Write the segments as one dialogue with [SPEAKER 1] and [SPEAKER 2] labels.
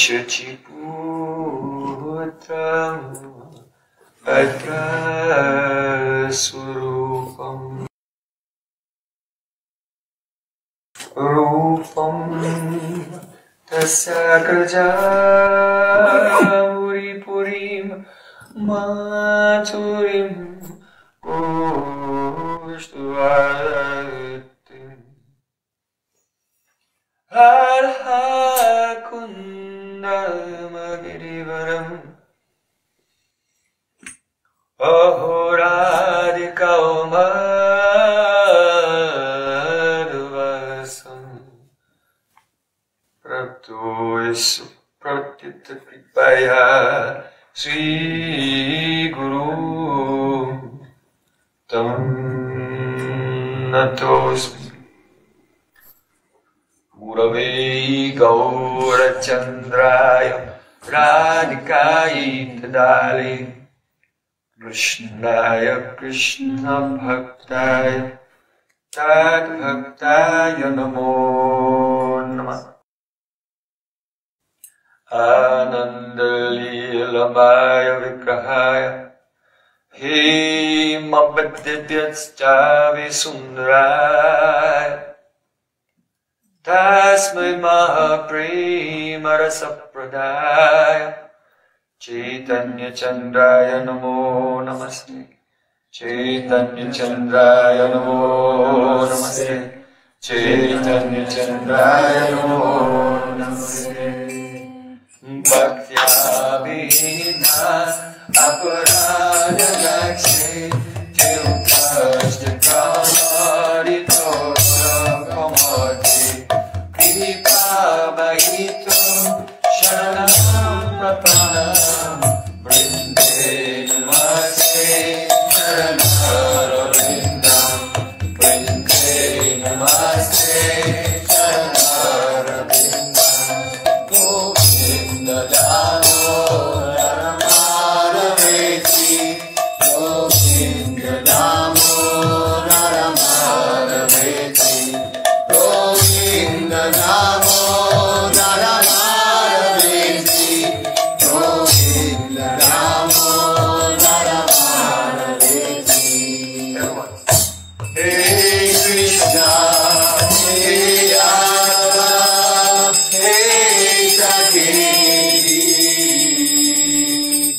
[SPEAKER 1] Shachiputram Atra Surupam Rupam Tasyagraja Purim Maturim Ushtuvatim Radha Kunda Magirivaram Ahoradika Madhuvasam Praptoisu Pratita Kripaya Sri Guru Tam Natosmi Gurave Gaurachandraya Radhikaye Tadale Krishnaya Krishna Bhaktaya Tad Bhaktaya Namo Namah Ananda Leelamaya Vigrahaya He Mabhadyatyascha Visundaraya Tasmai Mahaprema Rasapradaya Chaitanya Chandraya Namo Namaste Chaitanya Chandraya Namo Namaste Chaitanya Chandraya Namo Namaste Bhaktya Vina Aparada Lakshe Tilkashta Kamarito Kamati Kripabhayito Sharanam Prapanam Brinde Namaste Sharanarvindam Brinde Namaste Sharanarvindam Govinda Damo Naramaraveti Govinda Damo Naramaraveti Govinda Damo Naramaraveti Govinda Damo Naramaraveti. Hey Krishna, Hey Radha, Hey Sakhi,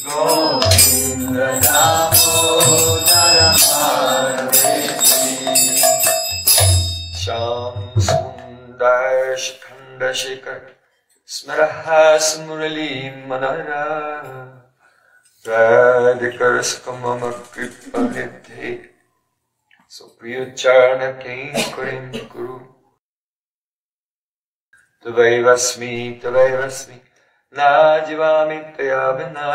[SPEAKER 1] Govinda Damo Naramaraveti. Sham Sundar Shikhanda Shikhar Smaraha Smurali Manara Radhikar Skamama Kripa Nidhe So Priyocharna Kain Kurim Guru Tavaivasmi Na Jivami Tayavina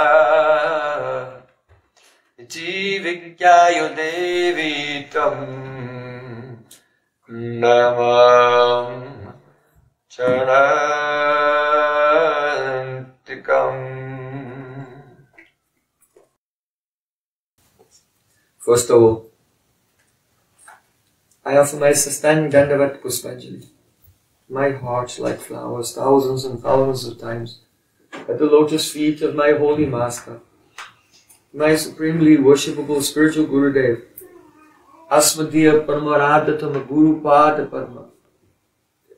[SPEAKER 1] Jivikyayo Devi Tam Namam Charantikam. First of all, I offer my sustaining Dandavat Puspanjali, my heart like flowers, thousands and thousands of times, at the lotus feet of my holy master, my supremely worshipable spiritual Gurudev, Asmadiya Paramaradhatama Guru Pada Parma,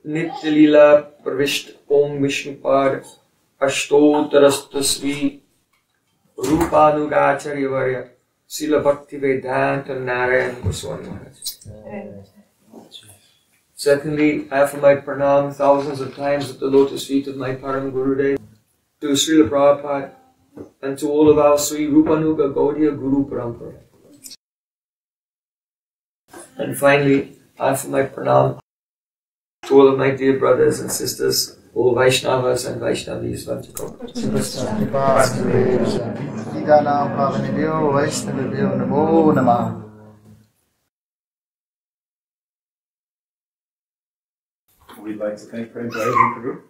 [SPEAKER 1] Nitya Leela Pravishta Om Vishnu Pad Ashtotarasta Sri Rupanugacharya Varya Srila Bhakti Vedanta Narayan Goswami Maharaj. Secondly, I offer my pranam thousands of times at the lotus feet of my Param Gurudev, to Srila Prabhupada, and to all of our Sri Rupanuga Gaudiya Guru Parampara. And finally, I offer my pranam to all of my dear brothers and sisters, all Vaishnavas and Vaishnavis.
[SPEAKER 2] We'd like to thank Prem Prayojan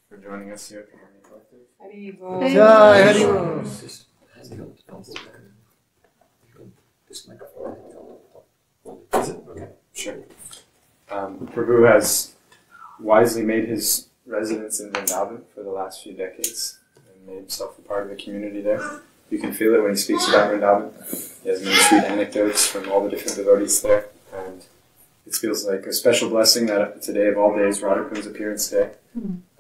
[SPEAKER 2] for joining us here at the Harmony Collective.
[SPEAKER 3] Jai Hari Bol.
[SPEAKER 2] Is it? Okay, sure. Prabhu has wisely made his residence in Vrindavan for the last few decades and made himself a part of the community there. You can feel it when he speaks about Vrindavan. He has many sweet anecdotes from all the different devotees there, and it feels like a special blessing that today of all days, Radha Kunda's appearance day,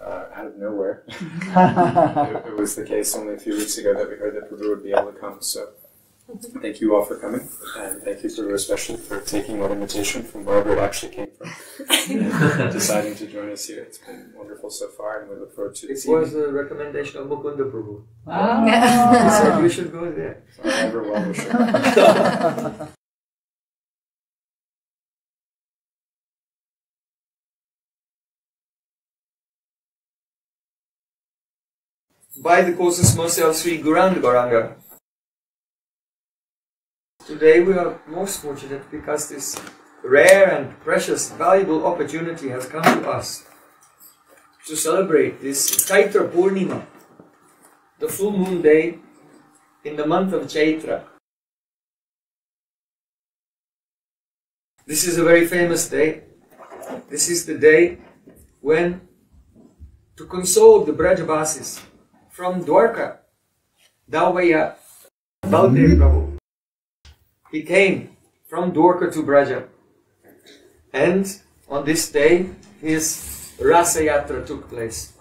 [SPEAKER 2] out of nowhere. It was the case only a few weeks ago that we heard that Prabhu would be able to come, so thank you all for coming, and thank you Prabhu especially for taking that invitation from wherever it actually came from, and deciding to join us here. It's been wonderful so far, and we look forward to it.
[SPEAKER 1] It was a recommendation of Mukunda Prabhu.
[SPEAKER 3] Wow.
[SPEAKER 1] He said you should go there.
[SPEAKER 2] So I'm ever well wisher.
[SPEAKER 1] By the causeless mercy of Sri Gauranga Gauranga, today we are most fortunate because this rare and precious, valuable opportunity has come to us to celebrate this Chaitra Purnima, the full moon day in the month of Chaitra. This is a very famous day. This is the day when, to console the Brajavasis from Dwarka, Dalvaya, Baldev Prabhu, he came from Dwarka to Braja, and on this day his Rasa Yatra took place.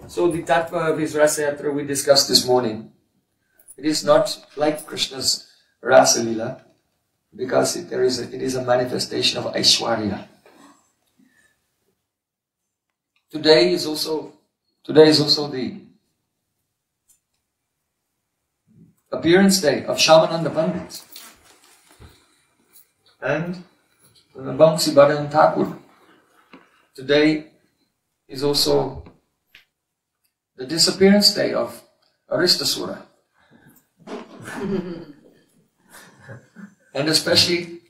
[SPEAKER 1] So the tattva of his Rasa Yatra we discussed this morning. It is not like Krishna's Rasa Lila, because it is a manifestation of Aishwarya. Today is also the appearance day of Shyamananda Pandit and Bangsi Bhadan Thakur. Today is also the disappearance day of Aristasura. And especially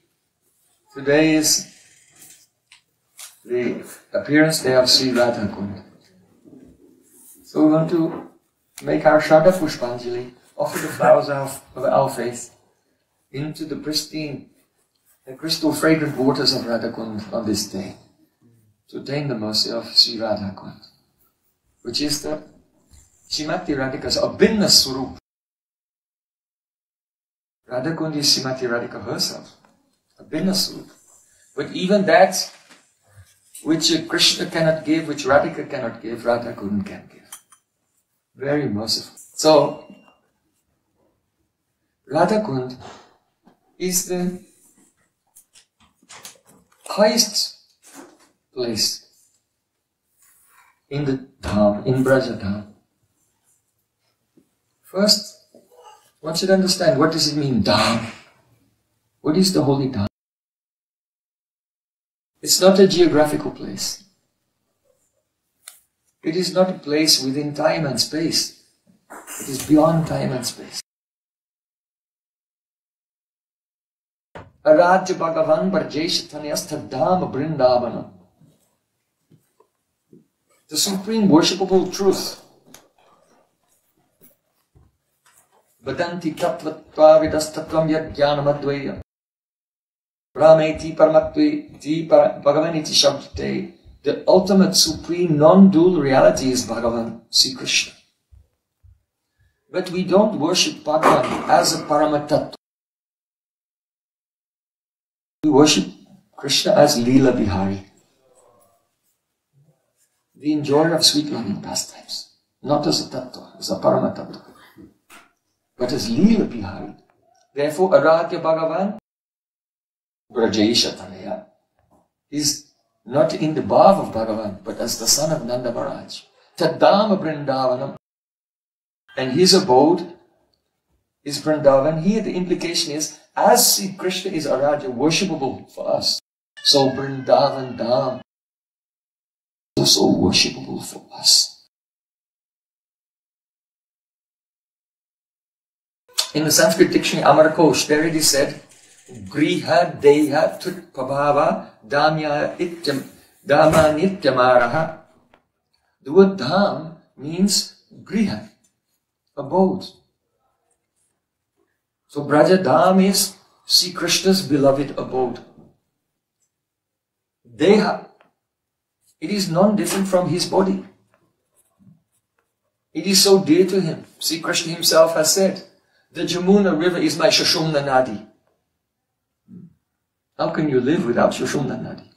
[SPEAKER 1] today is the appearance day of Sri Radha Kunda. So we want to make our Shraddha Pushpanjali, offer the flowers of our faith into the pristine and crystal fragrant waters of Radha Kunda on this day, to attain the mercy of Sri Radha Kunda, which is the Srimati Radhika's abhinna swarup. Radha Kunda is Srimati Radhika herself, abhinna swarup. But even that which Krishna cannot give, which Radhika cannot give, Radha Kunda can give. Very merciful. So, Radha Kunda is the highest place in the Dham, in Braja Dham. First, one should understand, what does it mean, Dham? What is the holy Dham? It's not a geographical place. It is not a place within time and space. It is beyond time and space. Aradya Bhagavan Barjeshatanyastha Dham Brindavana. The supreme worshipable truth. Vadanti tattvatva vidastatvam yadjnanam advaya. Rameti paramatvi bhagavaniti shabdate. The ultimate supreme non-dual reality is Bhagavan, Sri Krishna. But we don't worship Bhagavan as a paramatattva. We worship Krishna as Leela Bihari, the enjoyer of sweet loving pastimes, not as a tattva, as a paramatattva, but as Leela Bihari. Therefore, Aradhya Bhagavan Brajesha Tanaya is not in the bhav of Bhagavan, but as the son of Nanda Maharaj. Taddama Vrindavanam. And his abode is Vrindavan. Here the implication is, as Sri Krishna is Aradhya, worshipable for us, so Vrindavan Dham is also worshipable for us. In the Sanskrit dictionary Amarakosh, there it is said, Griha Deha Tut Pabhava Dhamya Dhamma Nityamaraha. The word Dham means Griha, abode. So Braja Dham is Sri Krishna's beloved abode. Deha, it is non-different from his body. It is so dear to him. Sri Krishna himself has said, the Jamuna river is my Sushumna Nadi. How can you live without Sushumna Nadi?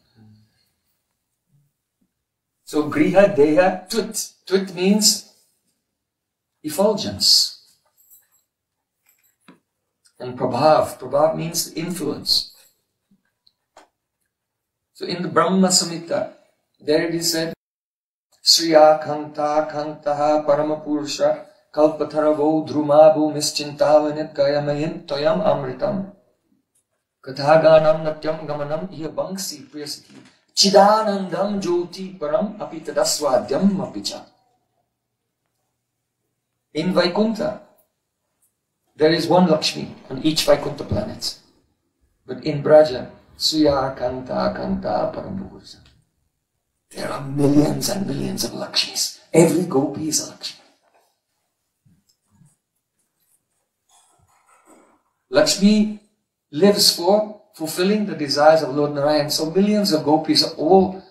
[SPEAKER 1] So Griha Deha Tut. Tut means effulgence. And Prabhav. Prabhav means influence. So in the Brahma Samhita, there it is said, Sriya Kanta Kantaha Paramapurusha Kalpatharavo Drumabhu Mischintavanit Gayamayin Toyam Amritam Kathaganam Natyam Gamanam Iya Bangsi Priyasati Chidanandam Jyoti Param Apitadaswadyam Apicha. In Vaikuntha, there is one Lakshmi on each Vaikuntha planet. But in Braja, Suya Kanta Kanta Paramapurusha, there are millions and millions of Lakshmis. Every gopi is a Lakshmi. Lakshmi lives for fulfilling the desires of Lord Narayan. So millions of gopis are all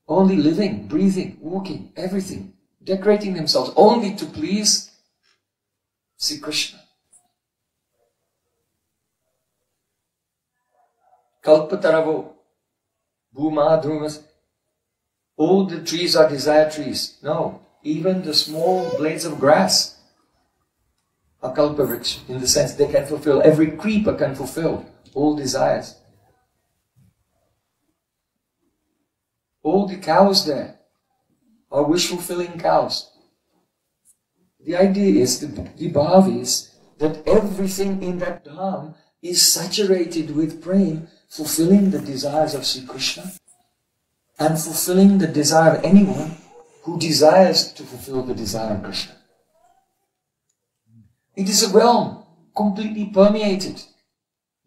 [SPEAKER 1] only living, breathing, walking, everything, decorating themselves only to please Sri Krishna. Kalpataravo, Bhuma Dhrumas. All the trees are desire trees. No, even the small blades of grass are kalpavriksha, in the sense they can fulfill, every creeper can fulfill all desires. All the cows there are wish-fulfilling cows. The idea is, the bhav is, that everything in that dham is saturated with prem, fulfilling the desires of Sri Krishna and fulfilling the desire of anyone who desires to fulfill the desire of Krishna. It is a realm completely permeated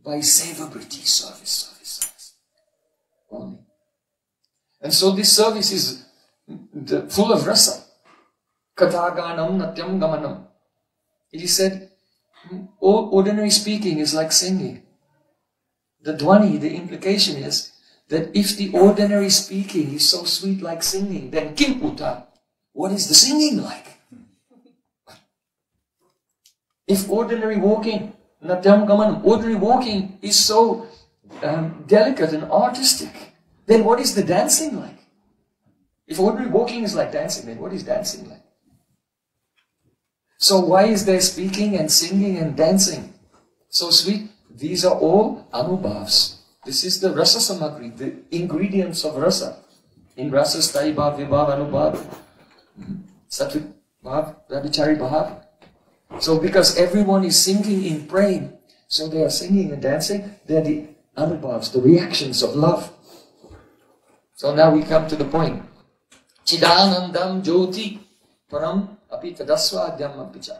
[SPEAKER 1] by seva-briti, service only. And so this service is full of rasa. Kathaganam natyam gamanam. It is said, all ordinary speaking is like singing. The dhwani, the implication is that if the ordinary speaking is so sweet like singing, then kim uta, what is the singing like? If ordinary walking, natyam gamanam, ordinary walking is so delicate and artistic, then what is the dancing like? If ordinary walking is like dancing, then what is dancing like? So why is there speaking and singing and dancing so sweet? These are all anubhavs. This is the rasa samagri, the ingredients of rasa. In rasa sthai bhav, vibhav, anubhav, satvik bhav, rabhichari bhav. So because everyone is singing in prem, so they are singing and dancing, they are the anubhavs, the reactions of love. So now we come to the point. Chidanandam jyoti param apitadaswadyam apicha.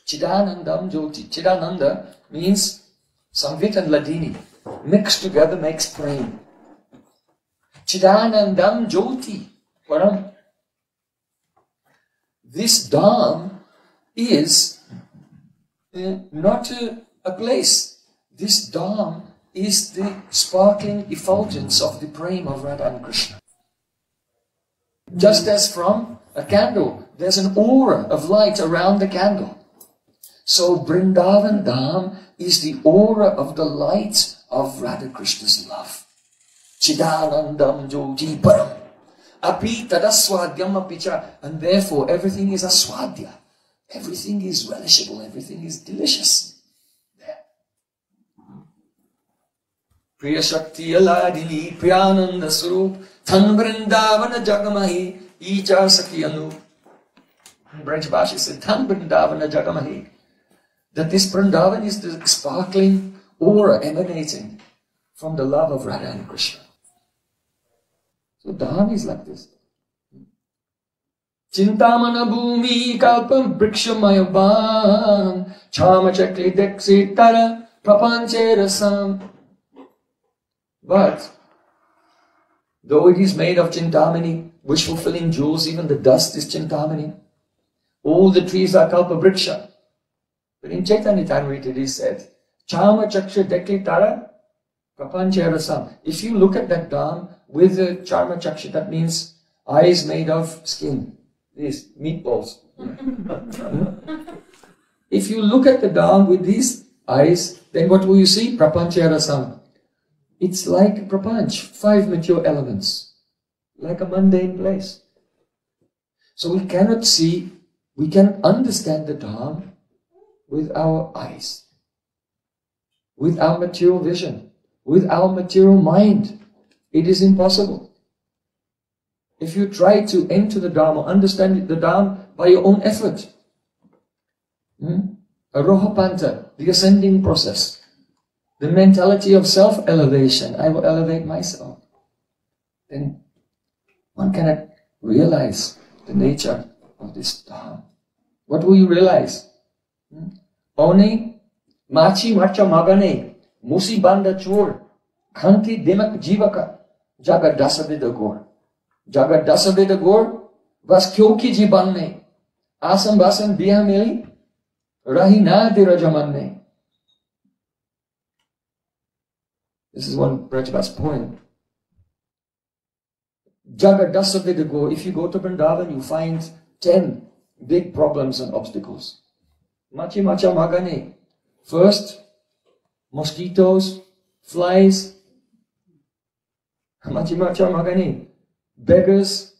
[SPEAKER 1] Chidanandam jyoti. Chidananda means Samvit and Ladini. Mixed together makes prem. Chidanandam jyoti param. This dham is not a place. This dham is the sparkling effulgence of the prem of Radha and Krishna. Just as from a candle, there's an aura of light around the candle. So Vrindavan Dham is the aura of the light of Radha Krishna's love. Chidanandam jyoti param api tadaswadyam apicha. And therefore everything is aswadya. Everything is relishable, everything is delicious. There. Priya Shakti Aladini Priyananda Swarup Than Vrindavana Jagamahi Icha Saki Anu. Branch Bhashi said, Than Vrindavana Jagamahi. That this Vrindavan is the sparkling aura emanating from the love of Radha and Krishna. So Dham is like this. Chintamana bhumi kalpam brikshamayabhan chama chakli deksi tara prapanche rasam. But though it is made of chintamani, wish-fulfilling jewels, even the dust is chintamani, all the trees are kalpabriksha. But in Chaitanya Tamrit it is said, chama chaksha dekli tara prapanche rasam. If you look at that dham with the charma chaksha, that means eyes made of skin.
[SPEAKER 3] these meatballs. If you look at the Dham with these eyes, then what will you see? Prapancha rasam. It's like prapanch, 5 mature elements, like a mundane place. So we cannot see, we cannot understand the Dham with our eyes, with our material vision, with our material mind. It is impossible. If you try to enter the Dham or understand the Dham by your own effort, Arohapanta, the ascending process, the mentality of self-elevation, I will elevate myself, then one cannot realize the nature of this Dham. What will you realize? Oni machi macha magane musi banda chur khanti dimak jivaka jaga dasavida gor. Jaga dasavida gor vas kyoki jibanne asam basan bihamili rahina dirajamanne. This is one Prajabhas poem. Jaga dasavida gor. If you go to Vrindavan, you find 10 big problems and obstacles. Machi macha magane. First, mosquitoes, flies. Machi macha magane. Beggars,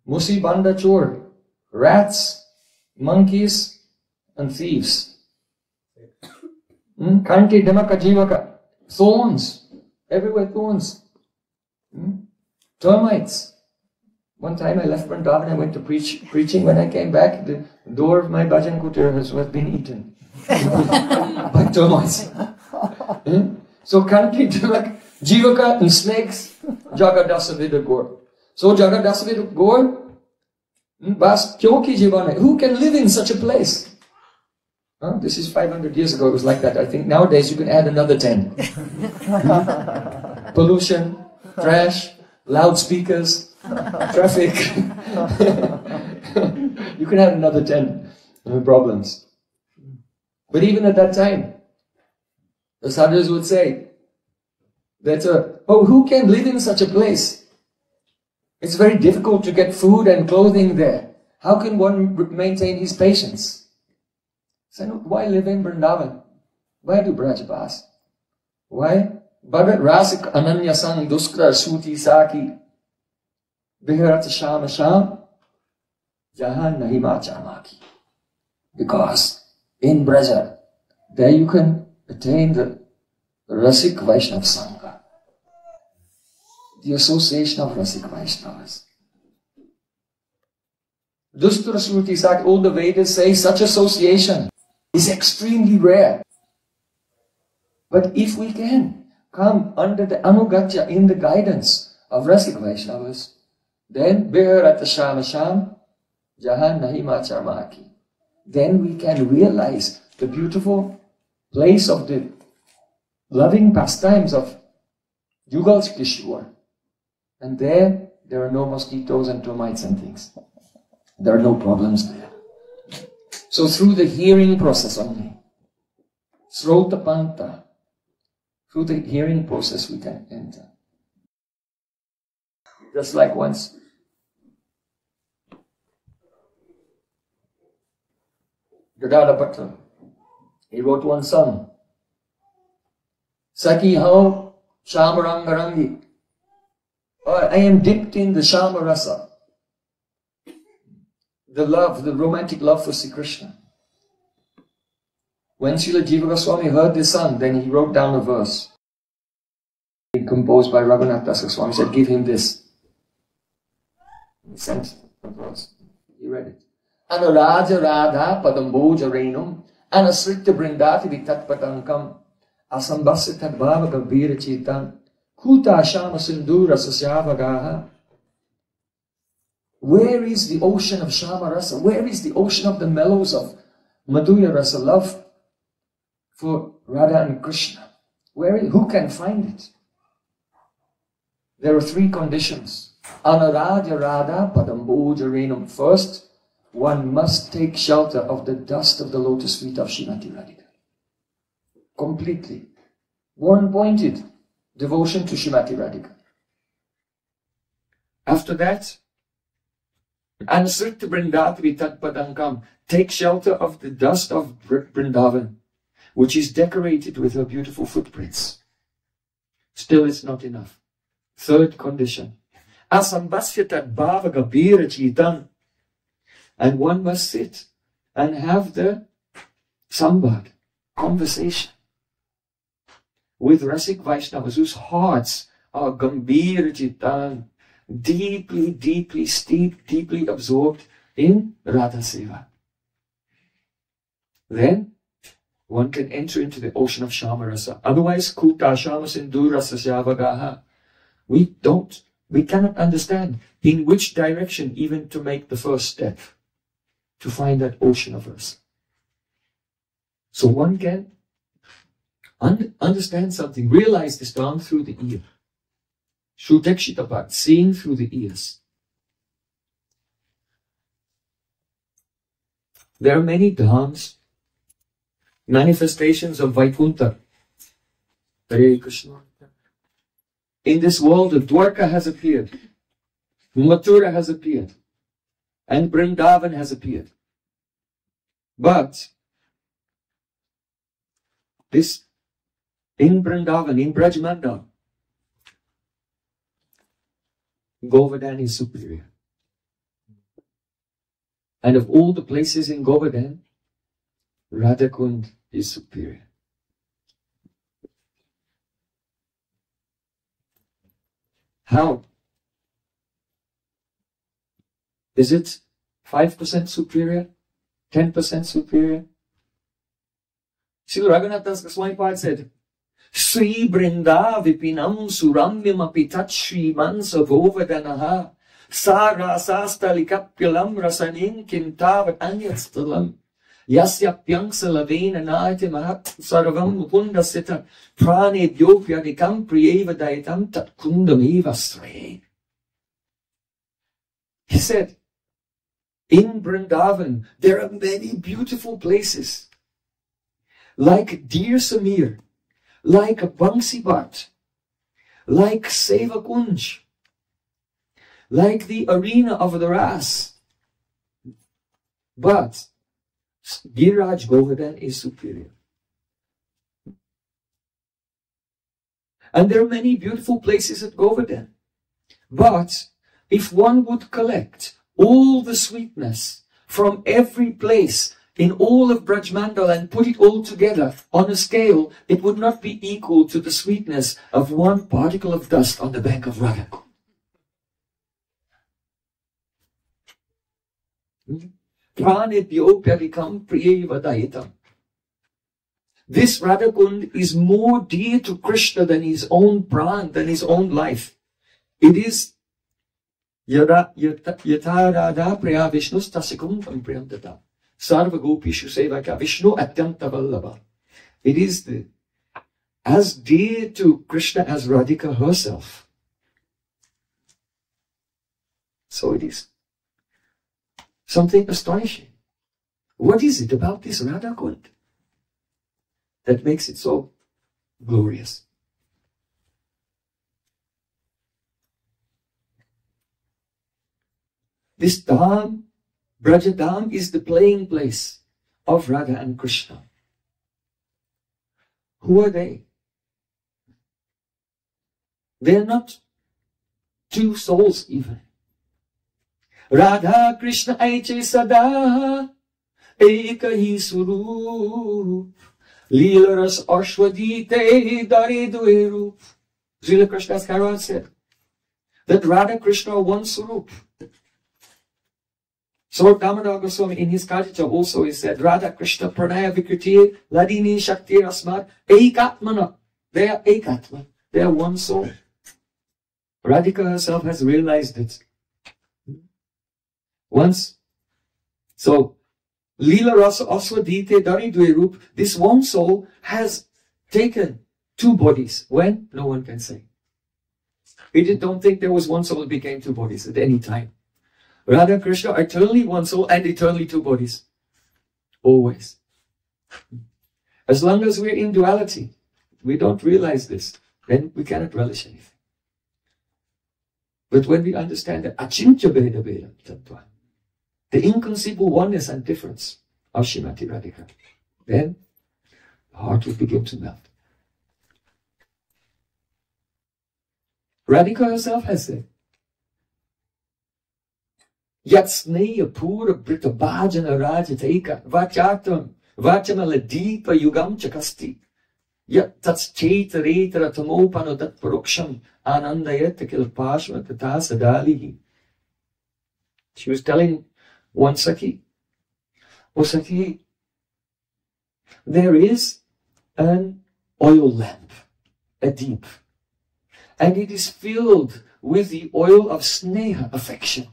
[SPEAKER 3] musi banda chor, rats, monkeys, and thieves. Kanti demaka jivaka. Thorns. Everywhere thorns. Termites. One time I left Vrindavan, I went to preaching. When I came back, the door of my bhajan kutir has been eaten by termites. So kanti demak jivaka and snakes, jaga dasavida gor. So jaga dasavida gor, bas kyoki jivane. Who can live in such a place? This is 500 years ago, it was like that. I think nowadays you can add another 10. Pollution, trash, loudspeakers, traffic. You can add another 10 problems. But even at that time, the sadhus would say that, who can live in such a place? It's very difficult to get food and clothing there. How can one maintain his patience? So why live in Vrindavan? Why do Brajabhas? Why? Bhagat Rasik Ananya Sang Duskra Suti Saki Viharat Shama Sham Jahan Nahima Chamaki. Because in Braja, there you can attain the Rasik Vaishnav Sangha, the association of Rasik Vaishnavas. Dustra Sruti Saki, all the Vedas say such association is extremely rare. But if we can come under the anugatya, in the guidance of Rasik Vaishnavas, then Viharata Shama Sham Jahan Nahima Charmaki. Then we can realize the beautiful place of the loving pastimes of Yugal Kishore. And there are no mosquitoes and termites and things. There are no problems there. So through the hearing process only, Srotapanta, through the hearing process we can enter. Just like once, Gadada Bhatta, he wrote one song. Saki ho Shamarangarangi. I am dipped in the Shamarasa. The love, the romantic love for Sri Krishna. When Srila Jiva Goswami heard this song, then he wrote down a verse composed by Raghunath Das Goswami. He said, give him this. He sent a verse. He read it. Anuraja Radha Padamboja Renum Anasritya Brindati Vitatpatankam Asambhasya Tadbhava Gavira Chitan Kuta Shama Sindura Sasyavagaha. Where is the ocean of Shama Rasa? Where is the ocean of the mellows of Madhurya Rasa, love for Radha and Krishna? Who can find it? There are 3 conditions. Anuraja Radha Padamboja Renum. First, one must take shelter of the dust of the lotus feet of Srimati Radhika. Completely. One-pointed devotion to Srimati Radhika. After that, Ansrit Brindatvi Tatpadankam. Take shelter of the dust of Vrindavan, which is decorated with her beautiful footprints. Still, it's not enough. Third condition. Asambhasyatat bhava gabhira chitam. And one must sit and have the sambad, conversation, with Rasik Vaishnavas whose hearts are gambhira chitam, deeply, deeply steeped, deeply absorbed in Radha Seva. Then one can enter into the ocean of Shamarasa. Otherwise, Kuta Shama Sindurasa Shavagaha. We cannot understand in which direction even to make the first step to find that ocean of rasa. So one can understand something, realize this down through the ear. Shrutekshitapat, seeing through the ears. There are many dhams, manifestations of Vaikuntha. Hare Krishna. In this world, Dwarka has appeared, Mathura has appeared, and Vrindavan has appeared. But this, in Vrindavan, in Brajmandal, Govardhan is superior. And of all the places in Govardhan, Radhakund is superior. How? Is it 5% superior? 10% superior? Srila Raghunath Das Goswami Pad said, Sri Brinda Vipinam Suramyam Apitat Shri Mansa Govardhanaha Sara Sastalikapyalam Rasanin Kintavat Anyatstalam Yasya Pyanksa Lavena Nati Mahat Sarvam Mukunda Sita Prane Dyopya Nikam Priyeva Daitam Tat Kundam Eva Sre. He said, in Vrindavan, there are many beautiful places, like Deer Samir, like Bangsibat, like Seva Kunj, like the arena of the Ras. But Giraj Govardhan is superior. And there are many beautiful places at Govardhan. But if one would collect all the sweetness from every place in all of Brajmandal and put it all together on a scale, it would not be equal to the sweetness of one particle of dust on the bank of Radha. This Radhakund is more dear to Krishna than his own pran, than his own life. It is Yatha Radha Priya Vishnus Tasikundam Priyam Tata Sarva Gopishu Sevaka Vishnu Atyanta Vallabha. It is as dear to Krishna as Radhika herself. So it is something astonishing. What is it about this Radhakund that makes it so glorious? This Dham, Brajadham, is the playing place of Radha and Krishna. Who are they? They are not two souls even. Radha Krishna aiche sada ekahi surup Leelaras ashwadite dare duerup. Srila Krishnadas Kaviraj said that Radha Krishna are one surup. So Damodar Goswami in his Katija also he said, Radha Krishna Pranaya Vikriti Ladini Shakti Rasmat Ekatmana. They are Ekatma. They are one soul. Radhika herself has realized it. Once. So, Leela Rasa Aswadite Dari Dverup, this one soul has taken two bodies. When? No one can say. We don't think there was one soul that became two bodies at any time. Radha and Krishna are eternally one soul and eternally two bodies. Always. As long as we're in duality, we don't realize this, then we cannot relish anything. But when we understand that Achintya bheda-abheda-tattva, the inconceivable oneness and difference of Srimati Radhika, then the heart will begin to melt. Radhika herself has said, Yat sneya pura brita bhajana rajataika vachatam vachamala deepa yugam chakasti yat tats chaitaretara tamopano tat paroksham anandayata kilpashma tata sadalihi. She was telling one Sakhi, "O Sakhi, there is an oil lamp, a deep, and it is filled with the oil of sneha, affection.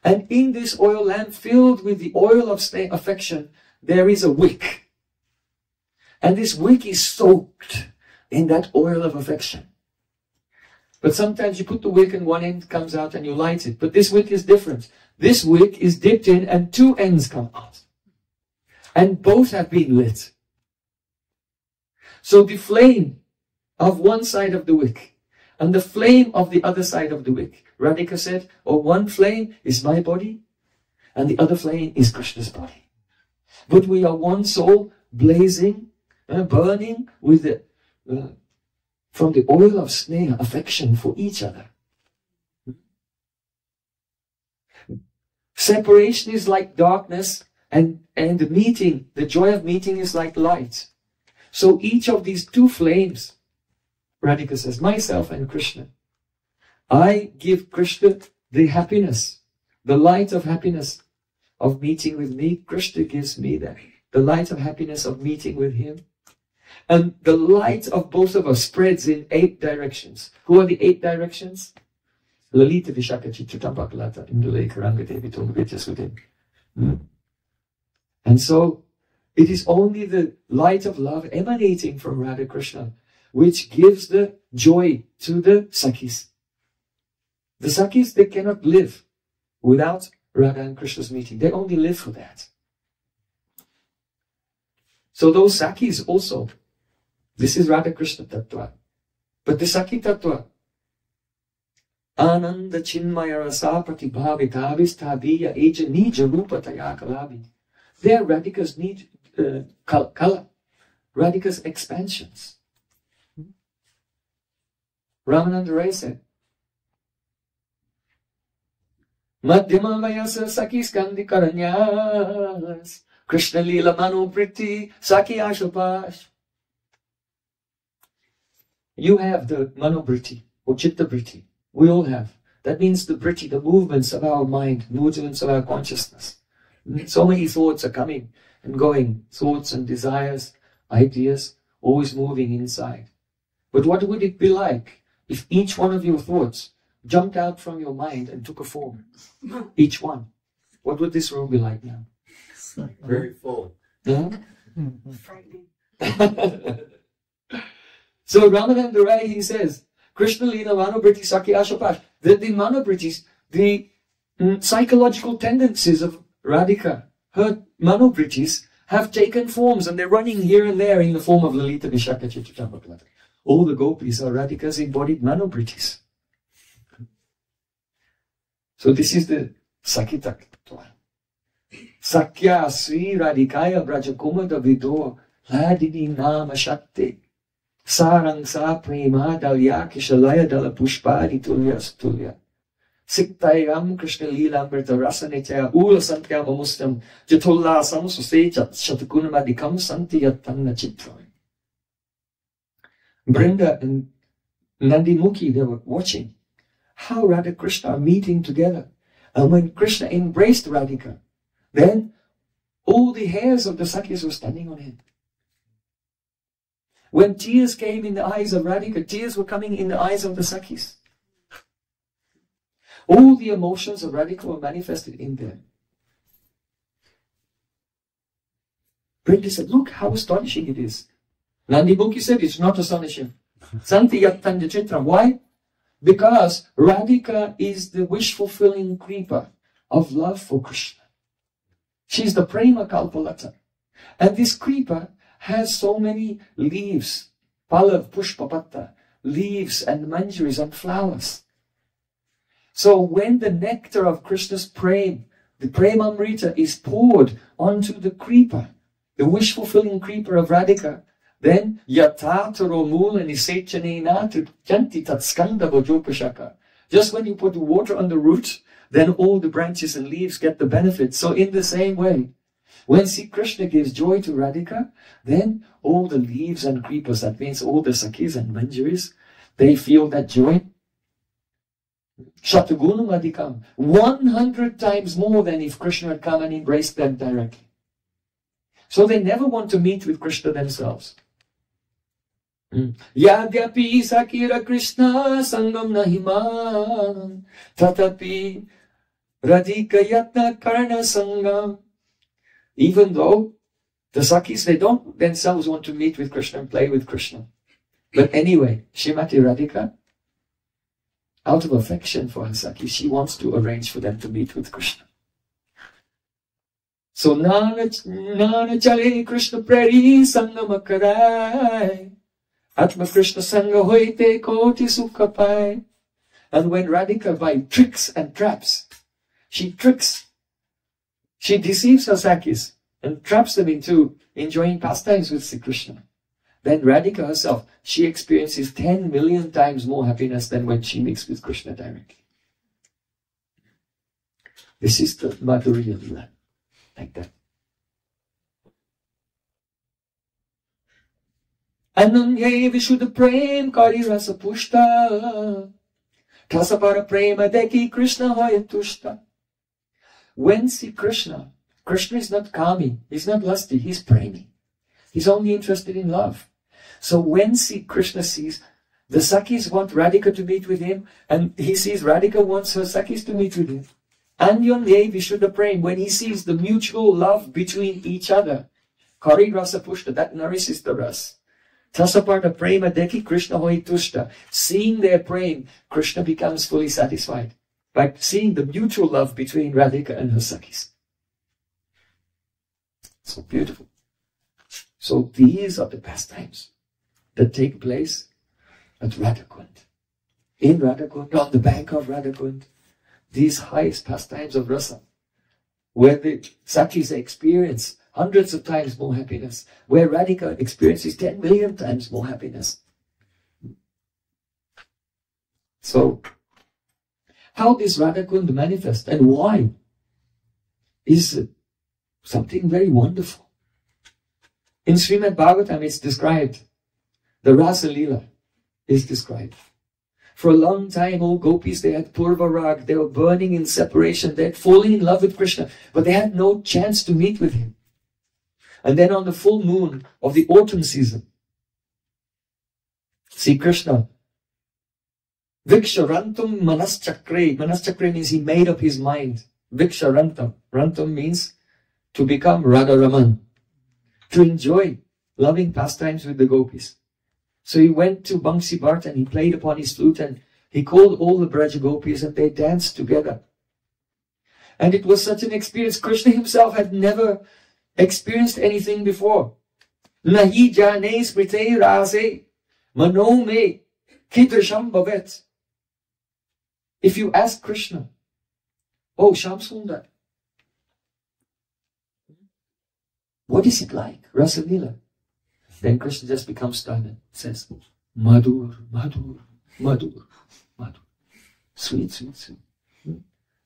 [SPEAKER 3] And in this oil lamp filled with the oil of sneha, affection, there is a wick. And this wick is soaked in that oil of affection. But sometimes you put the wick and one end comes out and you light it. But this wick is different. This wick is dipped in and two ends come out. And both have been lit. So the flame of one side of the wick and the flame of the other side of the wick. Radhika said, oh, one flame is my body and the other flame is Krishna's body. But we are one soul blazing, burning with the, from the oil of sneha, affection for each other. Separation is like darkness and the meeting, the joy of meeting is like light. So each of these two flames, Radhika says, myself and Krishna, I give Krishna the happiness, the light of happiness of meeting with me. Krishna gives me that, the light of happiness of meeting with him. And the light of both of us spreads in 8 directions. Who are the 8 directions? Lalita Vishaka Chitratampakalata Indule Karanga Devi Tungvijasudin. And so it is only the light of love emanating from Radha Krishna which gives the joy to the Sakhis. The Sakhis, they cannot live without Radha and Krishna's meeting. They only live for that. So those Sakhis also, this is Radha Krishna Tattva. But the Sakhi Tattva, Ananda Chinmaya Rasa Pratibhavitavis Tabiya Eja Nija Rupa Tayakalabi. Their Radhika's need Kala, Radhika's expansions. Ramananda Ray said, Madhyama Vayasa Sakhi Skandi Karanyas Krishna Lila Manu Priti Sakhi Ashopash. You have the Mano Britti or Chitta Britti. We all have. That means the Britti, the movements of our mind, movements of our consciousness. So many thoughts are coming and going. Thoughts and desires, ideas, always moving inside. But what would it be like if each one of your thoughts jumped out from your mind and took a form? Each one. What would this room be like now?
[SPEAKER 4] Very full.
[SPEAKER 3] Yeah? Frightening. So Ramananda Rai, he says, Krishna Lila Manobritti Sakhi Ashopash. The Manobrittis, the psychological tendencies of Radhika, her Manobrittis, have taken forms and they're running here and there in the form of Lalita Vishaka Chitratampakalata. All the gopis are Radhika's embodied Manobrittis. So this is the Sakhi Tattva. Sakya Sri Radhikaya Brajakumada Vido Ladini Nama Shakti Sarang Sa Prema Dalya Kishalaya Dala Pushpadi Tulya Stulya Siktayam Krishna Lila Amrita Rasanitya Ula Santya Mamustam Jatulla Samususe Shatakunamadikam Santi Yatanna Chitra. Brinda and Nandimukhi, they were watching how Radha Krishna are meeting together. And when Krishna embraced Radhika, then all the hairs of the Sakhis were standing on him. When tears came in the eyes of Radhika, tears were coming in the eyes of the Sakhis. All the emotions of Radhika were manifested in them. Brinda said, look how astonishing it is. Nandimukhi said, it's not astonishing. Santi Yattanja Chitra. Why? Because Radhika is the wish-fulfilling creeper of love for Krishna. She's the Prema Kalpalata. And this creeper has so many leaves, Palav, Pushpapatta, leaves and manjaris and flowers. So when the nectar of Krishna's Prem, the Premamrita, is poured onto the creeper, the wish-fulfilling creeper of Radhika, then yatataro mula nisechanena janti tatskanda vajopashaka. Just when you put water on the root, then all the branches and leaves get the benefit. So in the same way, when Sri Krishna gives joy to Radhika, then all the leaves and creepers, that means all the Sakhis and Manjaris, they feel that joy. Shatagunam adhikam, 100 times more than if Krishna had come and embraced them directly. So they never want to meet with Krishna themselves. Yadyapi Sakira Krishna Sangam Nahiman Tatapi Radhika Yatna Karna Sangam. Even though the Sakhis, they don't themselves want to meet with Krishna and play with Krishna. But anyway, Srimati Radhika, out of affection for her Sakhis, she wants to arrange for them to meet with Krishna. So Nana Chale Krishna Preri Sangam Akarai Atma Krishna Sangha Hoite Koti Sukha Pai. And when Radhika, by tricks and traps, she deceives her Sakhis and traps them into enjoying pastimes with Sri Krishna, then Radhika herself, she experiences 10 million times more happiness than when she meets with Krishna directly. This is the Madhurya Lila, like that. Ananye Vishuddha Prem Kari Rasa Pushta Tasapara Prema Deki Krishna Hoyatushta. When Sri Krishna is not kami, he's not lusty, he's premi. He's only interested in love. So when Sri Krishna sees the Sakhis want Radhika to meet with him, and he sees Radhika wants her Sakhis to meet with him, Anyanye Vishuddha Prem, when he sees the mutual love between each other, Kari Rasa Pushta, that nourishes the ras. Tasaparta Prema Deki Krishna Hoi Tushta. Seeing their prem, Krishna becomes fully satisfied by seeing the mutual love between Radhika and her Sakhis. So beautiful. So these are the pastimes that take place at Radhakund. In Radhakund, on the bank of Radhakund, these highest pastimes of rasa, where the Sakhis experience hundreds of times more happiness, where Radhika experiences 10 million times more happiness. So, how does Radhakund manifest and why is something very wonderful. In Srimad Bhagavatam it's described, the Rasa Leela is described. For a long time, all gopis, they had purva rag, they were burning in separation, they had fallen in love with Krishna, but they had no chance to meet with him. And then on the full moon of the autumn season, see Krishna, Viksharantam Manaschakre. Manaschakre means he made up his mind. Viksharantam. Rantam means to become Radharaman, to enjoy loving pastimes with the gopis. So he went to Bangsi Bharat and he played upon his flute and he called all the Braja gopis and they danced together. And it was such an experience. Krishna himself had never experienced anything before. Nahi jane smrite rase mano me kidrasham bhavet. If you ask Krishna, oh Shamsundar, what is it like, Rasa Leela? Then Krishna just becomes stunned and says, Madhur, Madhur, Madhur, Madhur. Sweet, sweet, sweet.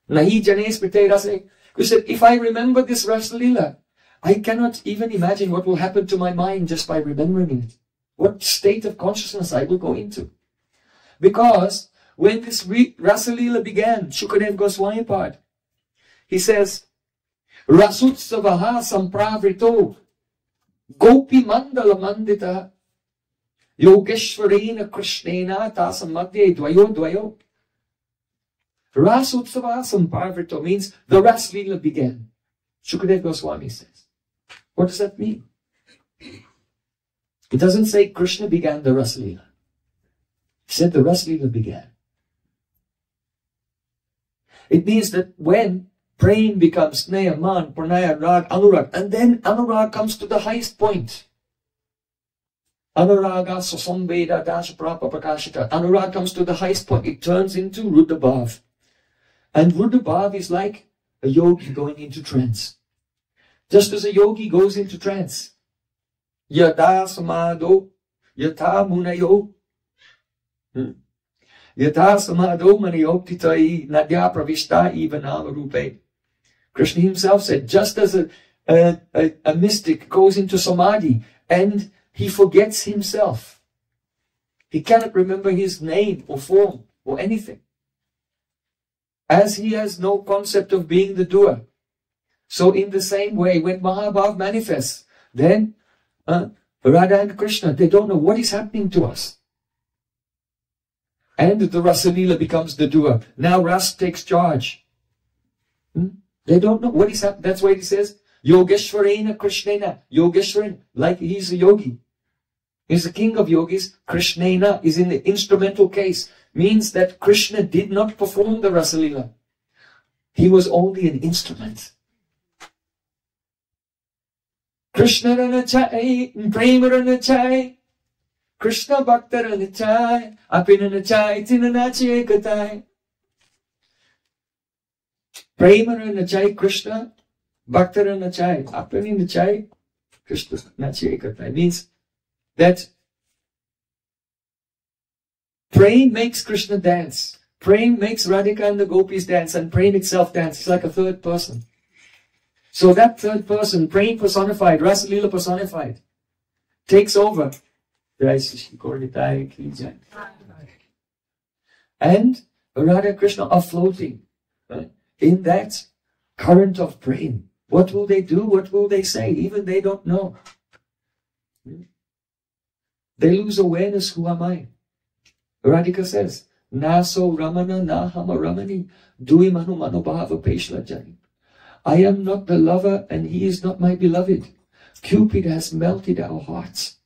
[SPEAKER 3] Nahi jane smrite rase. Krishna said, if I remember this Rasa Leela, I cannot even imagine what will happen to my mind just by remembering it. What state of consciousness I will go into. Because when this Rasa Leela began, Shukadev Goswami part, he says, Rasutsavaha sampravrito gopi mandala mandita yogeshwarena krishnena tasam madhye dvayo dvayo. Rasutsavaha sampravrito means the Rasa Leela began. Shukadev Goswami says. What does that mean? It doesn't say Krishna began the Rasa Leela. He said the Rasa Leela began. It means that when Prem becomes Sneha, Man, Pranaya, Rag, Anurag, and then Anurag comes to the highest point. Anuraga Sasambheda Dasha Prapa Prakashita. Anurag comes to the highest point. It turns into Ruddhabhav. And Rudabhav is like a yogi going into trance. Just as a yogi goes into trance. Yata samado, yata munayo. Yata samado munayo titai nadya pravishta ivanama rupe. Krishna himself said, just as a mystic goes into samadhi and he forgets himself. He cannot remember his name or form or anything. As he has no concept of being the doer. So in the same way, when Mahabhav manifests, then Radha and Krishna, they don't know what is happening to us. And the Rasalila becomes the doer. Now Ras takes charge. They don't know what is happening. That's why he says, Yogeshwarena Krishnena. Yogeshwaran, like he's a yogi. He's the king of yogis. Krishnena is in the instrumental case. Means that Krishna did not perform the Rasalila. He was only an instrument. Krishna ranachai, Prema ranachai, Krishna bhakta ranachai, apinanachai, tinanachai katai. Prema ranachai, Krishna bhakta ranachai, apinanachai, Krishna nachai katai. Means that Prem makes Krishna dance. Prem makes Radhika and the gopis dance, and Prem itself dance. It's like a third person. So that third person, Prem personified, Rasalila personified, takes over. And Radha and Krishna are floating in that current of Prem. What will they do? What will they say? Even they don't know. They lose awareness. Who am I? Radhika says, Na so Ramana, na hama Ramani, dui manu manobhava peshla jani. I am not the lover and he is not my beloved. Cupid has melted our hearts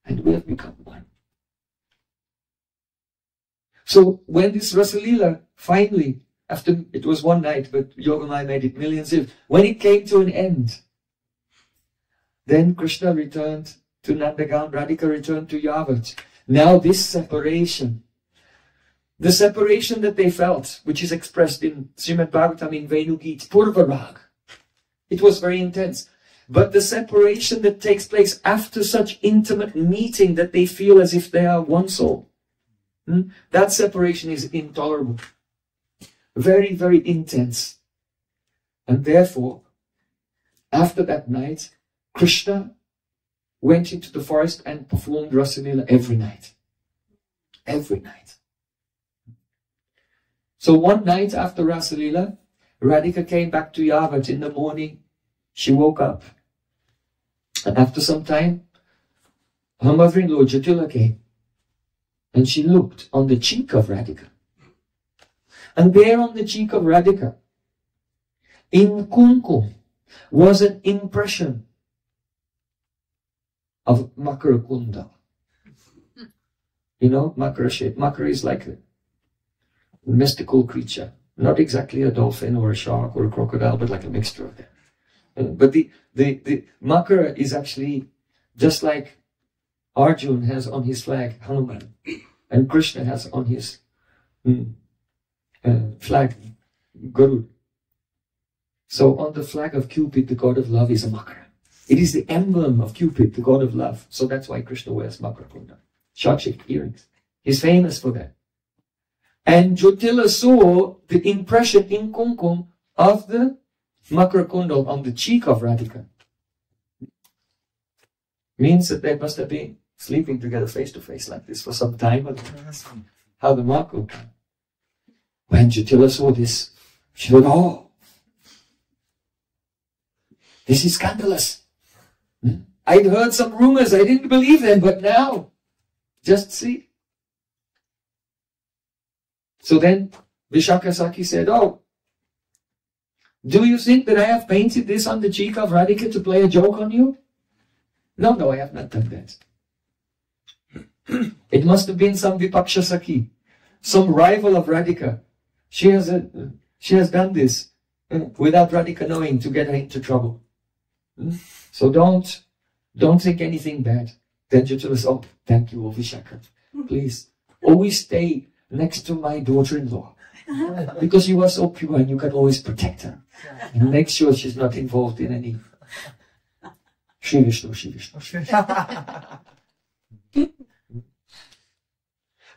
[SPEAKER 3] and we have become one. So when this Rasalila finally, after it was one night, but Yogamaya made it millions of, when it came to an end, then Krishna returned to Nandagaon, Radhika returned to Yavat. Now this separation, the separation that they felt, which is expressed in Srimad Bhagavatam in Venugit, Purvarag, it was very intense. But the separation that takes place after such intimate meeting that they feel as if they are one soul, that separation is intolerable. Very, very intense. And therefore, after that night, Krishna went into the forest and performed Rasalila every night. Every night. So one night after Rasalila, Radhika came back to Yavat in the morning. She woke up. And after some time, her mother-in-law Jatila came. And she looked on the cheek of Radhika. And there on the cheek of Radhika, in kumkum, was an impression of Makara Kunda. You know, Makara shape. Makara is like a mystical creature. Not exactly a dolphin or a shark or a crocodile, but like a mixture of them. But the Makara is actually just like Arjun has on his flag Hanuman, and Krishna has on his flag Garud. So on the flag of Cupid, the god of love is a Makara. It is the emblem of Cupid, the god of love. So that's why Krishna wears Makara Kunda. Short-shaped earrings. He's famous for that. And Jyotila saw the impression in kumkum of the Makara Kundal on the cheek of Radhika. Means that they must have been sleeping together face to face like this for some time. How the Makara. When Jyotila saw this, she thought, oh, this is scandalous. I'd heard some rumors, I didn't believe them, but now, just see. So then Vishakasaki said, oh, do you think that I have painted this on the cheek of Radhika to play a joke on you? No, I have not done that. It must have been some Vipaksha Saki, some rival of Radhika. She has done this without Radhika knowing to get her into trouble. So don't think anything bad. Then Jyotila said, oh, thank you, Vishaka. Please, always stay next to my daughter-in-law. Because you are so pure and you can always protect her and make sure she's not involved in any Shri Vishnu, Shri Vishnu.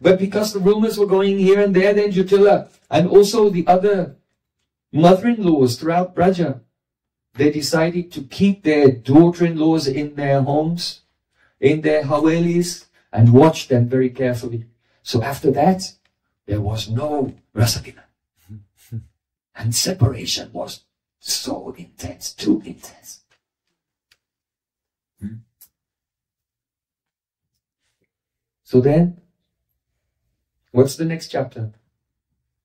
[SPEAKER 3] But because the rumors were going here and there, then Jutila and also the other mother-in-laws throughout Braja, they decided to keep their daughter-in-laws in their homes, in their havelis, and watch them very carefully. So after that, there was no Rasagina. And separation was so intense, too intense. So then, what's the next chapter?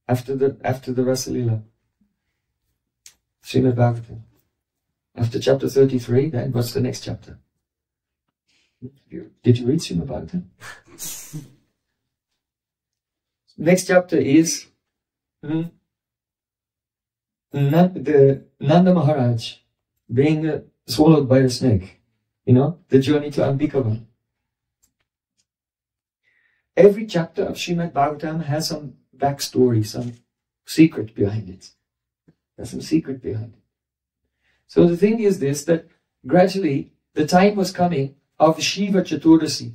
[SPEAKER 3] After the Rasalila? Srimad Bhagavatam. After chapter 33, then what's the next chapter? Did you read Srimad Bhagavatam? Next chapter is the Nanda Maharaj being swallowed by a snake. You know, the journey to Ambikavan. Every chapter of Srimad Bhagavatam has some backstory, some secret behind it. There's some secret behind it. So the thing is this, that gradually the time was coming of Shiva Chaturdasi.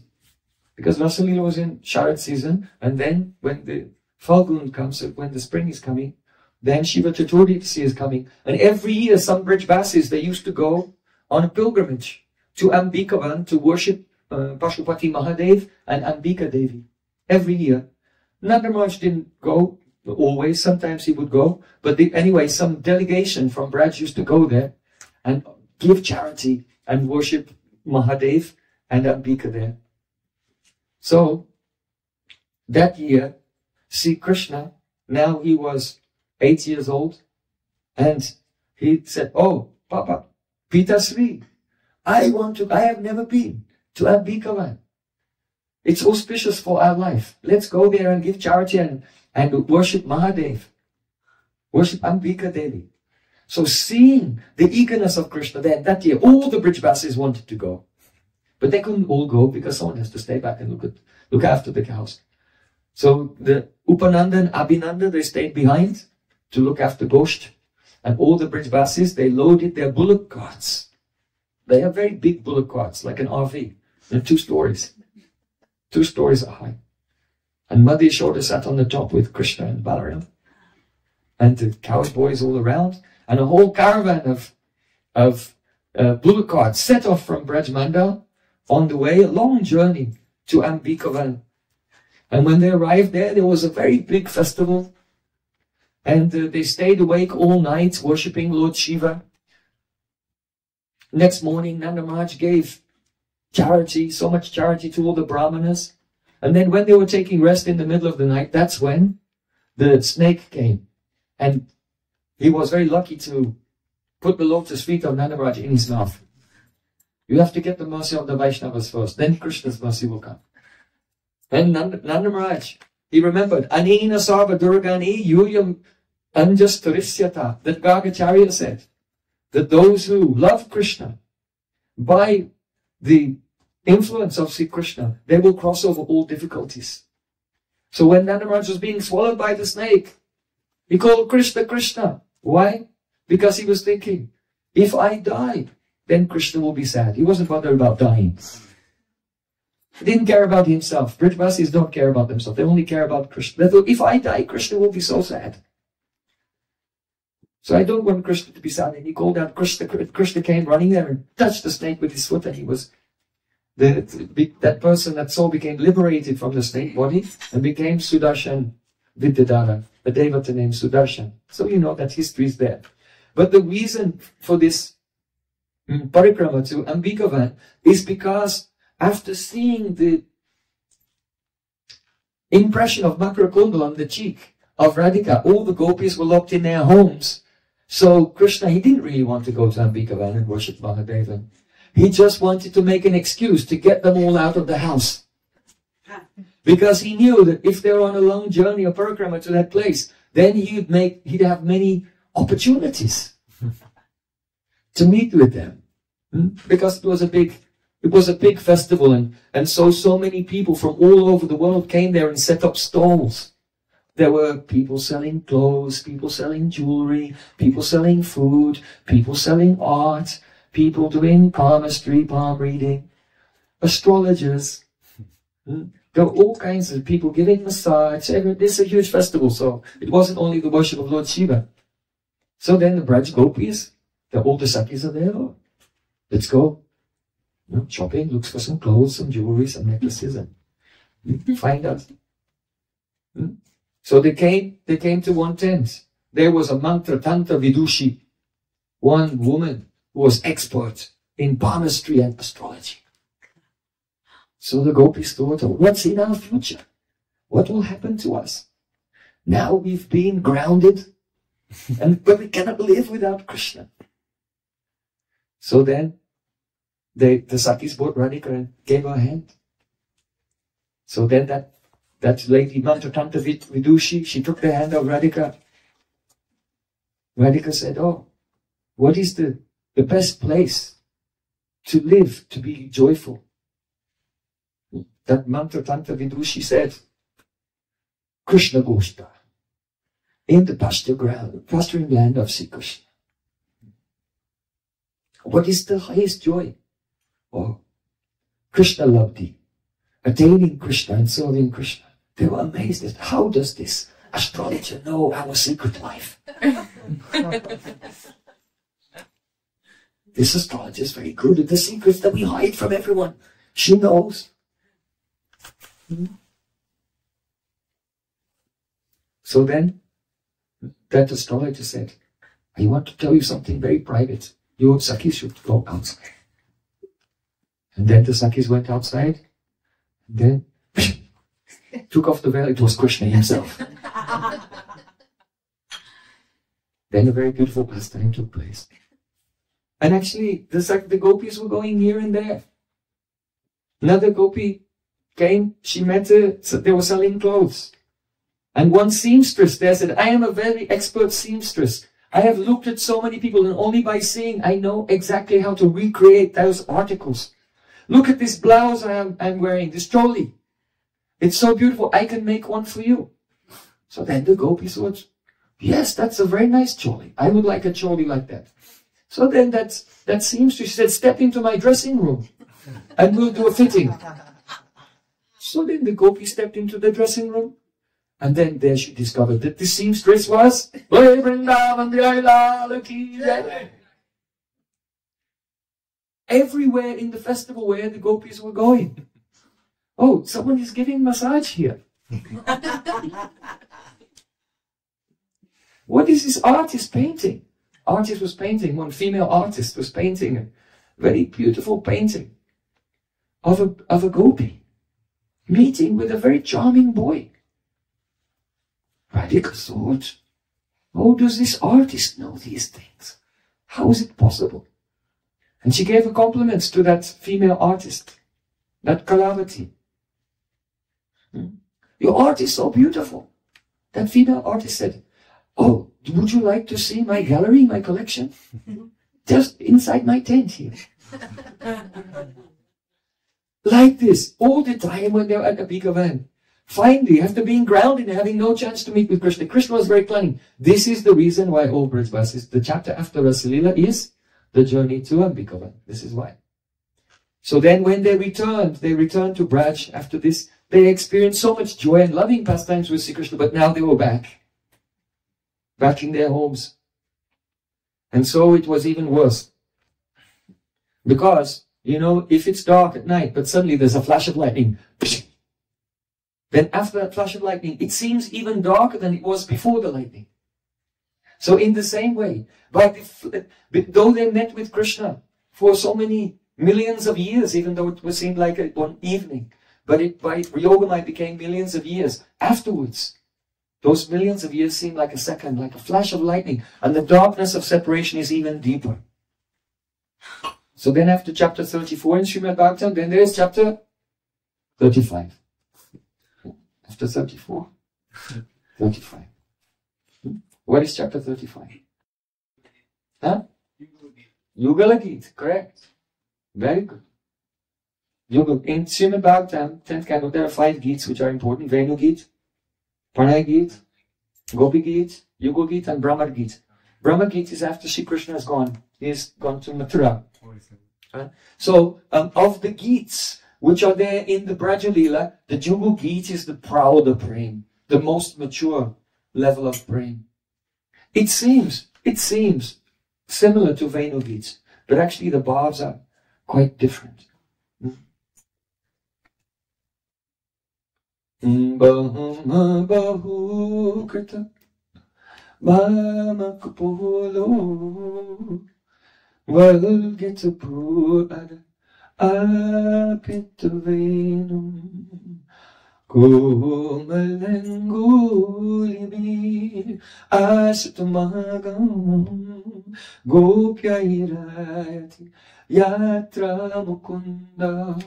[SPEAKER 3] Because Rasalila was in Sharad season, and then when the Falgun comes, when the spring is coming, then Shiva Chaturdasi is coming. And every year some Brijbasis, they used to go on a pilgrimage to Ambikavan to worship Pashupati Mahadev and Ambika Devi. Every year. Nanda Maharaj didn't go always, sometimes he would go, but anyway, some delegation from Braj used to go there and give charity and worship Mahadev and Ambika there. So, that year, Sri Krishna, now he was 8 years old, and he said, "Oh, Papa, Pita Sri, I have never been to Ambikavan. It's auspicious for our life. Let's go there and give charity and worship Mahadev, worship Ambika Devi." So seeing the eagerness of Krishna then, that year, all the Brijbasis wanted to go. But they couldn't all go because someone has to stay back and look after the cows. So the Upananda and Abhinanda, they stayed behind to look after Gosht. And all the Brijbasis, they loaded their bullock carts. They have very big bullock carts, like an RV. They're 2 stories. 2 stories high. And Madhya Yashoda sat on the top with Krishna and Balaram. And the cowboys all around. And a whole caravan of bullock carts set off from Braj Mandal on the way, a long journey to Ambikavan. And when they arrived there, there was a very big festival. And they stayed awake all night worshipping Lord Shiva. Next morning, Nanda Maharaj gave charity, so much charity to all the brahmanas. And then when they were taking rest in the middle of the night, that's when the snake came. And he was very lucky to put the lotus feet of Nanda Maharaj in his mouth. You have to get the mercy of the Vaishnavas first, then Krishna's mercy will come. And Nanda Maharaj, he remembered, Anina Sarva Durgani Yuyam Anjastarisyata, that Gargacharya said, that those who love Krishna, by the influence of Sri Krishna, they will cross over all difficulties. So when Nanda Maharaj was being swallowed by the snake, he called Krishna, Krishna. Why? Because he was thinking, if I die, then Krishna will be sad. He wasn't bothered about dying. He didn't care about himself. Brijbasis don't care about themselves. They only care about Krishna. They thought, if I die, Krishna will be so sad. So I don't want Krishna to be sad. And he called out Krishna. Krishna came running there and touched the snake with his foot, and he was that person, that soul became liberated from the snake body and became Sudarshan Vidyadhara, a devata named Sudarshan. So you know that history is there. But the reason for this parikrama to Ambikavan is because after seeing the impression of Makara Kundala on the cheek of Radhika, all the gopis were locked in their homes. So Krishna, he didn't really want to go to Ambikavan and worship Mahadeva. He just wanted to make an excuse to get them all out of the house. Because he knew that if they were on a long journey or parikrama to that place, then he'd have many opportunities to meet with them. Because it was a big festival, and so many people from all over the world came there and set up stalls. There were people selling clothes, people selling jewelry, people selling food, people selling art, people doing palmistry, palm reading, astrologers. There were all kinds of people giving massage. This is a huge festival, so it wasn't only the worship of Lord Shiva. So then the Braj Gopis, all the Sakis are there. Oh, let's go. Shopping, looks for some clothes, some jewelry, some necklaces, and find out. So they came to one tent. There was a mantra tantra vidushi, one woman who was expert in palmistry and astrology. So the gopis thought, what's in our future? What will happen to us? Now we've been grounded, but we cannot live without Krishna. So then the Sakis brought Radhika and gave her a hand. So then that lady, Mantra Tantra Vidushi, she took the hand of Radhika. Radhika said, oh, what is the best place to live, to be joyful? That Mantra Tantra Vidushi said, Krishna Goshta, in the pasturing land of Sri Krishna. What is the highest joy? Oh, Krishna Labdhi, attaining Krishna and serving Krishna. They were amazed at how does this astrologer know our secret life? This astrologer is very good at the secrets that we hide from everyone. She knows. So then, that astrologer said, I want to tell you something very private. You Sakis should go outside. And then the Sakis went outside, and then took off the veil. It was Krishna himself. Then a very beautiful pastime took place. And actually, the gopis were going here and there. Another gopi came, she met they were selling clothes. And one seamstress there said, I am a very expert seamstress. I have looked at so many people, and only by seeing, I know exactly how to recreate those articles. Look at this blouse I'm wearing, this choli. It's so beautiful, I can make one for you. So then the gopis thought, yes, that's a very nice choli. I would like a choli like that. So then that seamstress, she said, step into my dressing room, and we'll do a fitting. So then the gopi stepped into the dressing room, and then there she discovered that the seamstress was everywhere in the festival where the gopis were going. Oh, someone is giving massage here. What is this artist painting? Artist was painting, one female artist was painting a very beautiful painting of a gopi meeting with a very charming boy. Radhika thought, how does this artist know these things? How is it possible? And she gave her compliments to that female artist, that Kalavati. Your art is so beautiful. That female artist said, oh, would you like to see my gallery, my collection? Just inside my tent here. Like this, all the time when they're at the Bhagavan. Finally, after being grounded and having no chance to meet with Krishna, Krishna was very cunning. This is the reason why all Brajvasis, the chapter after Rasalila is the journey to Ambikavan. This is why. So then when they returned to Braj after this, they experienced so much joy and loving pastimes with Sri Krishna, but now they were back in their homes. And so it was even worse. Because, you know, if it's dark at night, but suddenly there's a flash of lightning, then after that flash of lightning, it seems even darker than it was before the lightning. So in the same way, though they met with Krishna for so many millions of years, even though it seemed like one evening, but by Yogamaya it became millions of years afterwards. Those millions of years seem like a second, like a flash of lightning, and the darkness of separation is even deeper. So then after chapter 34 in Srimad Bhagavatam, then there is chapter 35. After 34, 35. What is chapter 35? Huh? Yugala Gita, correct. Very good. In Srimad Bhagavatam, 10th canto, there are 5 Gits which are important. Venu Gita, Pranay Geet, Gopi Geet, Yuga Geet, and Brahma Geet. Brahma Geet is after Sri Krishna has gone. He has gone to Mathura. So, of the Geets which are there in the Braja Leela, the Jugu Geet is the prouder Prem, the most mature level of Prem. It seems similar to Venu Geets, but actually the bhavs are quite different. Bahuma bahu krita mama kupolo valgitapur apitavenum komalangulibir astamagam gopyairayati yatra mukunda.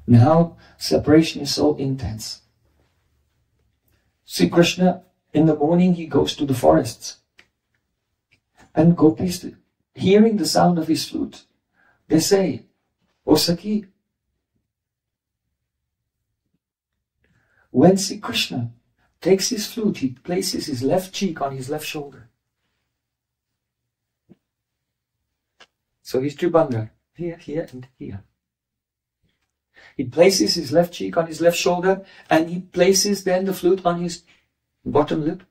[SPEAKER 3] Now, separation is so intense. Sri Krishna, in the morning, he goes to the forests. And gopis, hearing the sound of his flute, they say, "O Saki, when Sri Krishna takes his flute, he places his left cheek on his left shoulder." So he's Tribanga, here, here, and here. He places his left cheek on his left shoulder, and he places then the flute on his bottom lip.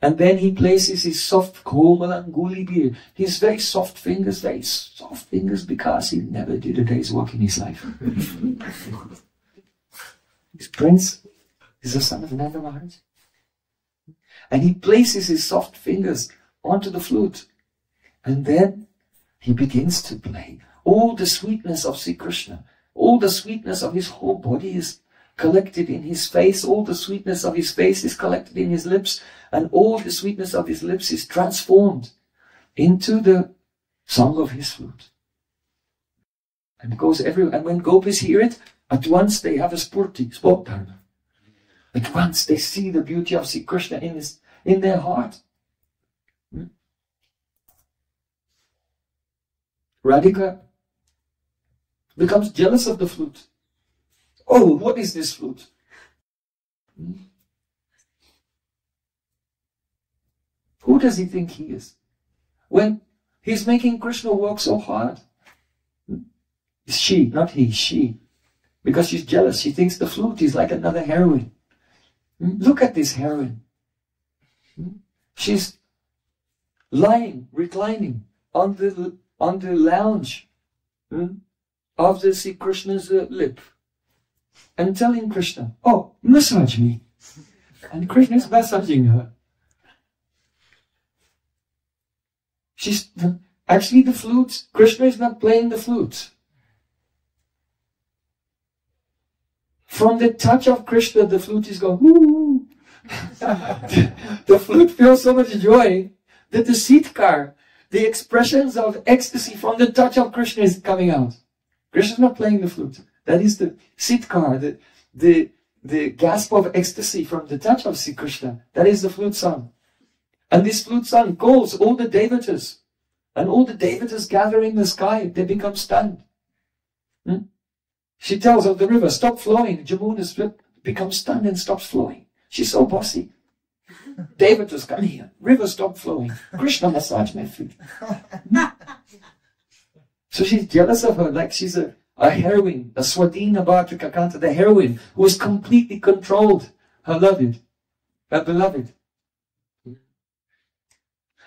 [SPEAKER 3] And then he places his soft komalanguli beard, his very soft fingers because he never did a day's work in his life. He's prince, he's the son of Nanda Maharaj. And he places his soft fingers onto the flute. And then he begins to play. All the sweetness of Sri Krishna, all the sweetness of his whole body is collected in his face. All the sweetness of his face is collected in his lips. And all the sweetness of his lips is transformed into the song of his flute. And it goes everywhere. And when gopis hear it, at once they have a spurti, spot dharma. At once they see the beauty of Sri Krishna in their heart. Radhika becomes jealous of the flute. Oh, what is this flute? Who does he think he is? When he's making Krishna work so hard. It's she, not he, she. Because she's jealous. She thinks the flute is like another heroine. Look at this heroine. She's lying, reclining on the lounge of the Sri Krishna's lip and telling Krishna, "Oh, massage me." And Krishna is massaging her. She's actually the flute. Krishna is not playing the flute. From the touch of Krishna, the flute is going, woo. The flute feels so much joy that the sitkar, the expressions of ecstasy from the touch of Krishna is coming out. Krishna is not playing the flute. That is the sitkar, the gasp of ecstasy from the touch of Sri Krishna. That is the flute song. And this flute song calls all the devatas. And all the devatas gather in the sky. They become stunned. She tells of the river, "Stop flowing." Jamuna becomes stunned and stops flowing. She's so bossy. Devatas, come here. River, stop flowing. Krishna, massage my feet. So she's jealous of her, like she's a heroine, a Swadhina Bhartrika Kanta, the heroine who has completely controlled her beloved.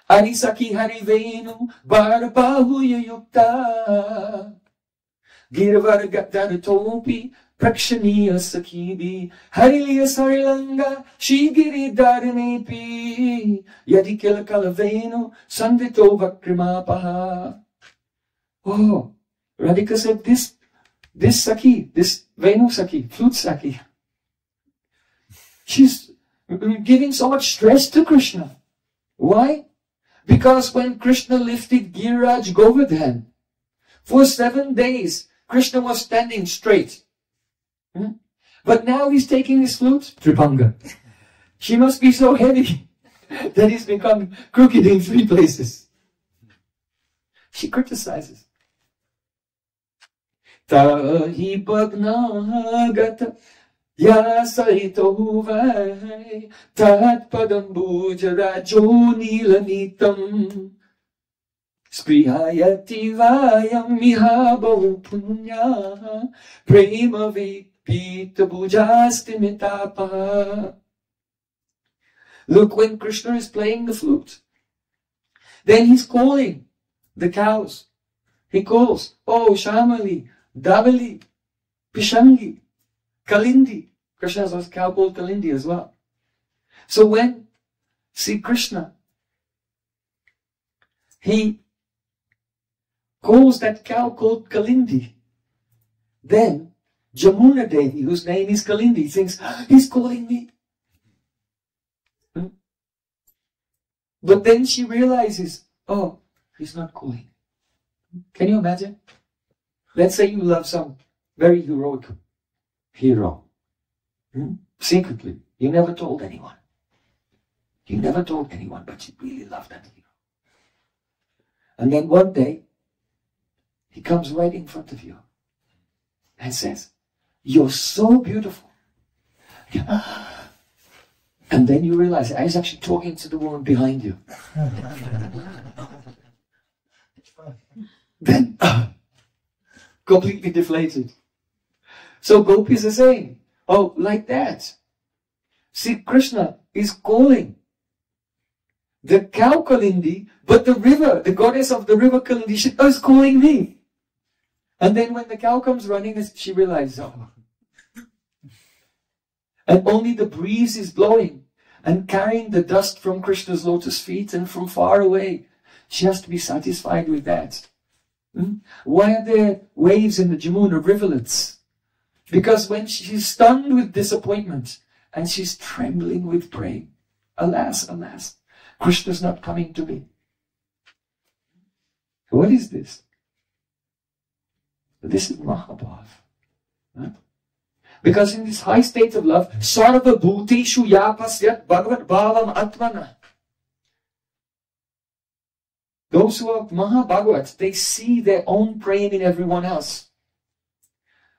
[SPEAKER 3] Hari Saki Hari Venu Bharbahuya Yukta Girvar Gatar Topi Prakshaniya Sakibi Hariliya Sarilanga Shigiri Dharanepi Yadikila Kalavenu Sandito Vakrimapaha. Oh, Radhika said this Saki, this Venu Saki, flute Saki, she's giving so much stress to Krishna. Why? Because when Krishna lifted Giriraj Govardhan, for 7 days, Krishna was standing straight. But now he's taking his flute, Tribhanga. She must be so heavy. that he's become crooked in 3 places. She criticizes. Tahi bhagnagata yasaito vai tat padambujara jonilanitam sprihayati vayam mihabau punya prema vipita bujastimitapa. Look, when Krishna is playing the flute, then he's calling the cows. He calls, oh, Shamali, Davali, Pishangi, Kalindi. Krishna has a cow called Kalindi as well. So when see Krishna, he calls that cow called Kalindi, then Jamuna Devi, whose name is Kalindi, thinks, he's calling me. But then she realizes, oh, he's not calling. Can you imagine? Let's say you love some very heroic hero. Secretly. You never told anyone. You never told anyone, but you really love that hero. And then one day, he comes right in front of you and says, you're so beautiful. And then you realize, I was actually talking to the woman behind you. Then, completely deflated. So gopis are saying, oh, like that. See, Krishna is calling the cow Kalindi, but the river, the goddess of the river Kalindi, she is calling me. And then when the cow comes running, she realizes, oh. And only the breeze is blowing and carrying the dust from Krishna's lotus feet and from far away. She has to be satisfied with that. Why are there waves in the Jamuna rivulets? Because when she's stunned with disappointment and she's trembling with pain, alas, alas, Krishna's not coming to me. What is this? This is Mahabhav. Because in this high state of love, sarva bhuteshu yapasyat bhagavat bhavam atmana. Those who are Mahabhagavats, they see their own Prem in everyone else.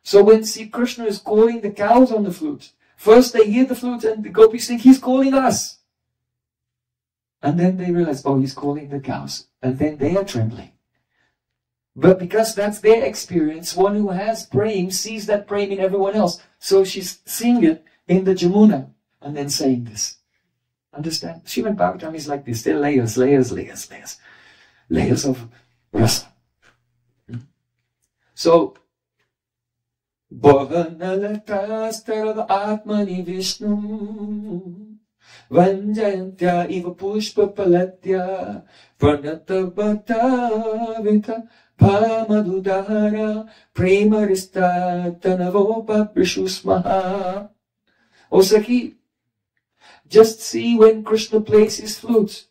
[SPEAKER 3] So when Sri Krishna is calling the cows on the flute, first they hear the flute and the gopis think he's calling us. And then they realize, oh, he's calling the cows. And then they are trembling. But because that's their experience, one who has Prem sees that Prem in everyone else. So she's seeing it in the Jamuna and then saying this. Understand? Srimad Bhagavatam is like this. There are layers, layers, layers, layers. Layers of rasa. So, Bhavanalatastarava Atmani Vishnu Vanjayantya Iva Pushpa Palatya Pranata Bhatavita Pamadudara Premarista Tanavopa Prishusmaha. O Sakhi, just see when Krishna plays his flute,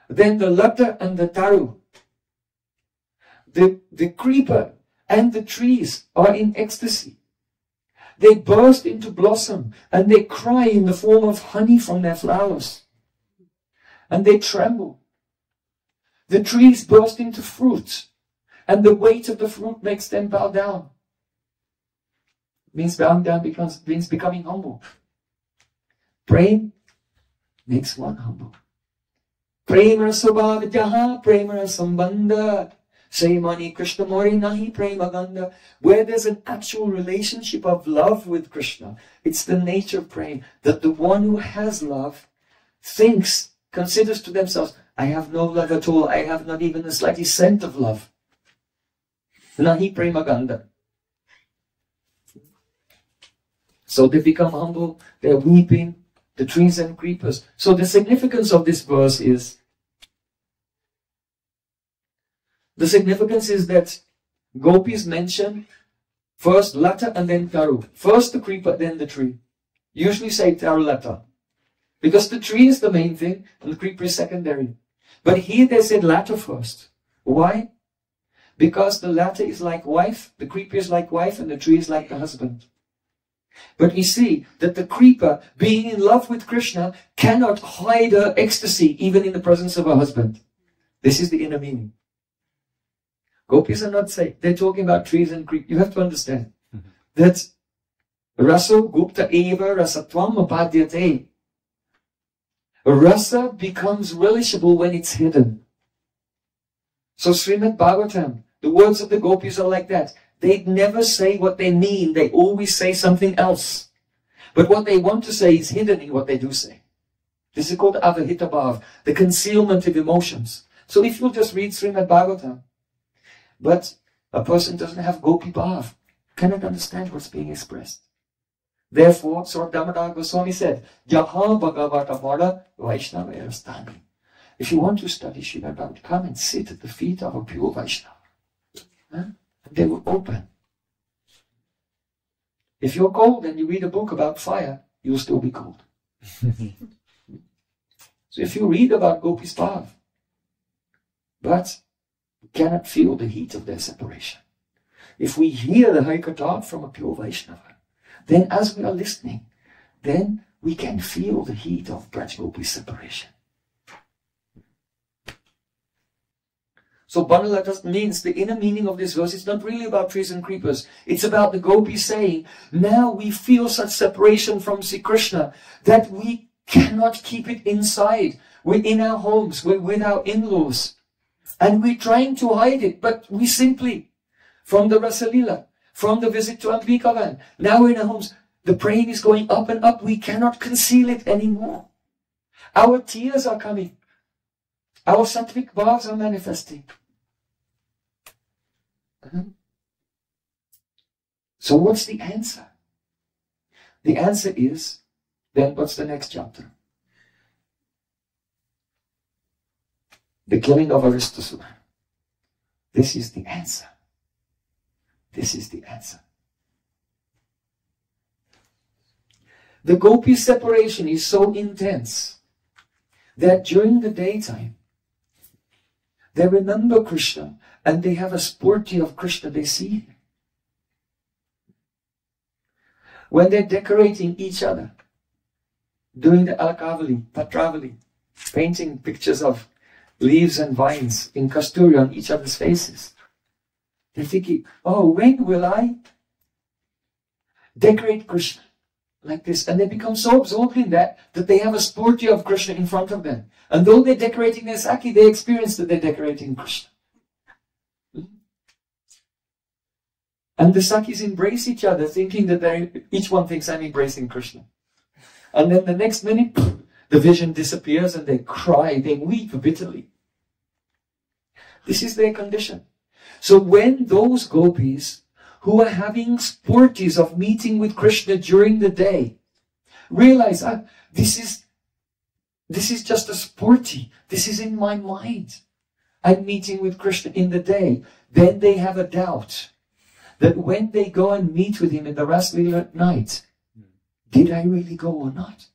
[SPEAKER 3] then the lata and the taru, the creeper and the trees are in ecstasy. They burst into blossom and they cry in the form of honey from their flowers. And they tremble. The trees burst into fruit and the weight of the fruit makes them bow down. Means bowing down means becoming humble. Prem makes one humble. Prema Sabhavityaha, Prema Sambandha. Say Mani Krishna Mori Nahi Prema Ganda. Where there's an actual relationship of love with Krishna, it's the nature of Prem, that the one who has love thinks, considers to themselves, I have no love at all, I have not even the slightest scent of love. Nahi Prema Ganda. So they become humble, they're weeping, the trees and creepers. So the significance of this verse is, that gopis mention first lata and then taru. First the creeper, then the tree. Usually say taru lata. Because the tree is the main thing and the creeper is secondary. But here they said lata first. Why? Because the lata is like wife, the creeper is like wife, and the tree is like the husband. But we see that the creeper, being in love with Krishna, cannot hide her ecstasy even in the presence of her husband. This is the inner meaning. Gopis are not saying, they're talking about trees and creep. You have to understand that raso gupta eva rasatvam apadyate. Rasa becomes relishable when it's hidden. So Srimad Bhagavatam, the words of the gopis are like that. They never say what they mean. They always say something else. But what they want to say is hidden in what they do say. This is called avahita bhav, the concealment of emotions. So if you just read Srimad Bhagavatam, but a person doesn't have gopi bhav, cannot understand what's being expressed. Therefore, Sri Damodar Goswami said, Jaha Bhagavata Vada Vaishnava Erastani. If you want to study Srimad Bhagavatam, come and sit at the feet of a pure Vaishnava. Huh? And they will open. If you're cold and you read a book about fire, you'll still be cold. So if you read about Gopi's bhav, but you cannot feel the heat of their separation. If we hear the Harikatha from a pure Vaishnava, then as we are listening, then we can feel the heat of Braj Gopi's separation. So Banalata means the inner meaning of this verse. It's not really about trees and creepers. It's about the gopis saying, now we feel such separation from Sri Krishna that we cannot keep it inside. We're in our homes, we're with our in-laws. And we're trying to hide it, but we simply, from the Rasalila, from the visit to Ambikavan, now we're in our homes, the praying is going up and up. We cannot conceal it anymore. Our tears are coming. Our sattvic bhavs are manifesting. So what's the answer? The answer is, then what's the next chapter? The killing of Aristasura. This is the answer. This is the answer. The gopi separation is so intense that during the daytime, they remember Krishna and they have a spurti of Krishna, they see him. When they're decorating each other, doing the alakavali, patravali, painting pictures of leaves and vines in kasturi on each other's faces, they're thinking, oh, when will I decorate Krishna like this? And they become so absorbed in that they have a spurti of Krishna in front of them. And though they're decorating their saki, they experience that they're decorating Krishna. And the sakis embrace each other, thinking that each one thinks I'm embracing Krishna. And then the next minute, the vision disappears and they cry, they weep bitterly. This is their condition. So when those gopis who are having spurtis of meeting with Krishna during the day realize, this is just a spurti. This is in my mind. I'm meeting with Krishna in the day. Then they have a doubt that when they go and meet with him in the Raslila at night, did I really go or not?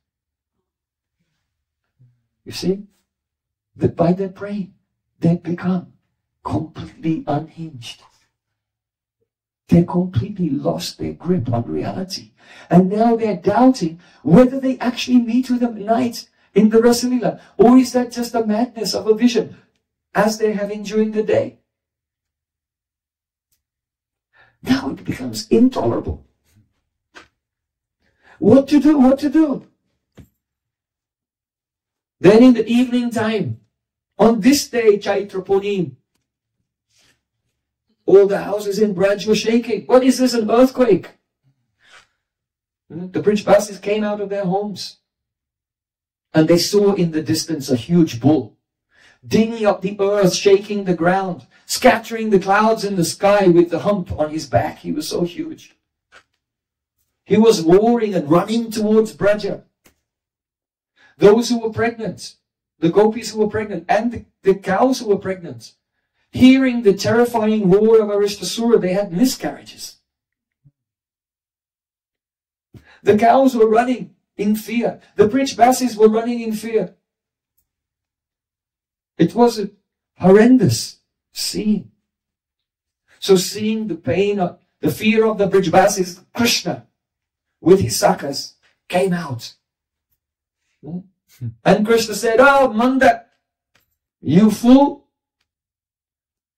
[SPEAKER 3] You see? That by their praying, they become completely unhinged. They completely lost their grip on reality. And now they're doubting whether they actually meet with him at night in the Rasalila, or is that just a madness of a vision as they're having during the day? Now it becomes intolerable. What to do? What to do? Then in the evening time, on this day, Chaitra Punim, all the houses in Braj were shaking. What is this, an earthquake? The Brijbasis came out of their homes. And they saw in the distance a huge bull, dinging up the earth, shaking the ground, scattering the clouds in the sky with the hump on his back. He was so huge. He was roaring and running towards Braja. Those who were pregnant, the gopis who were pregnant, and the cows who were pregnant, hearing the terrifying roar of Aristasura, they had miscarriages. The cows were running in fear. The Brijbasis were running in fear. It was a horrendous scene. So seeing the pain, the fear of the Brijbasis, Krishna with his sakas came out. And Krishna said, "Oh, Manda, you fool!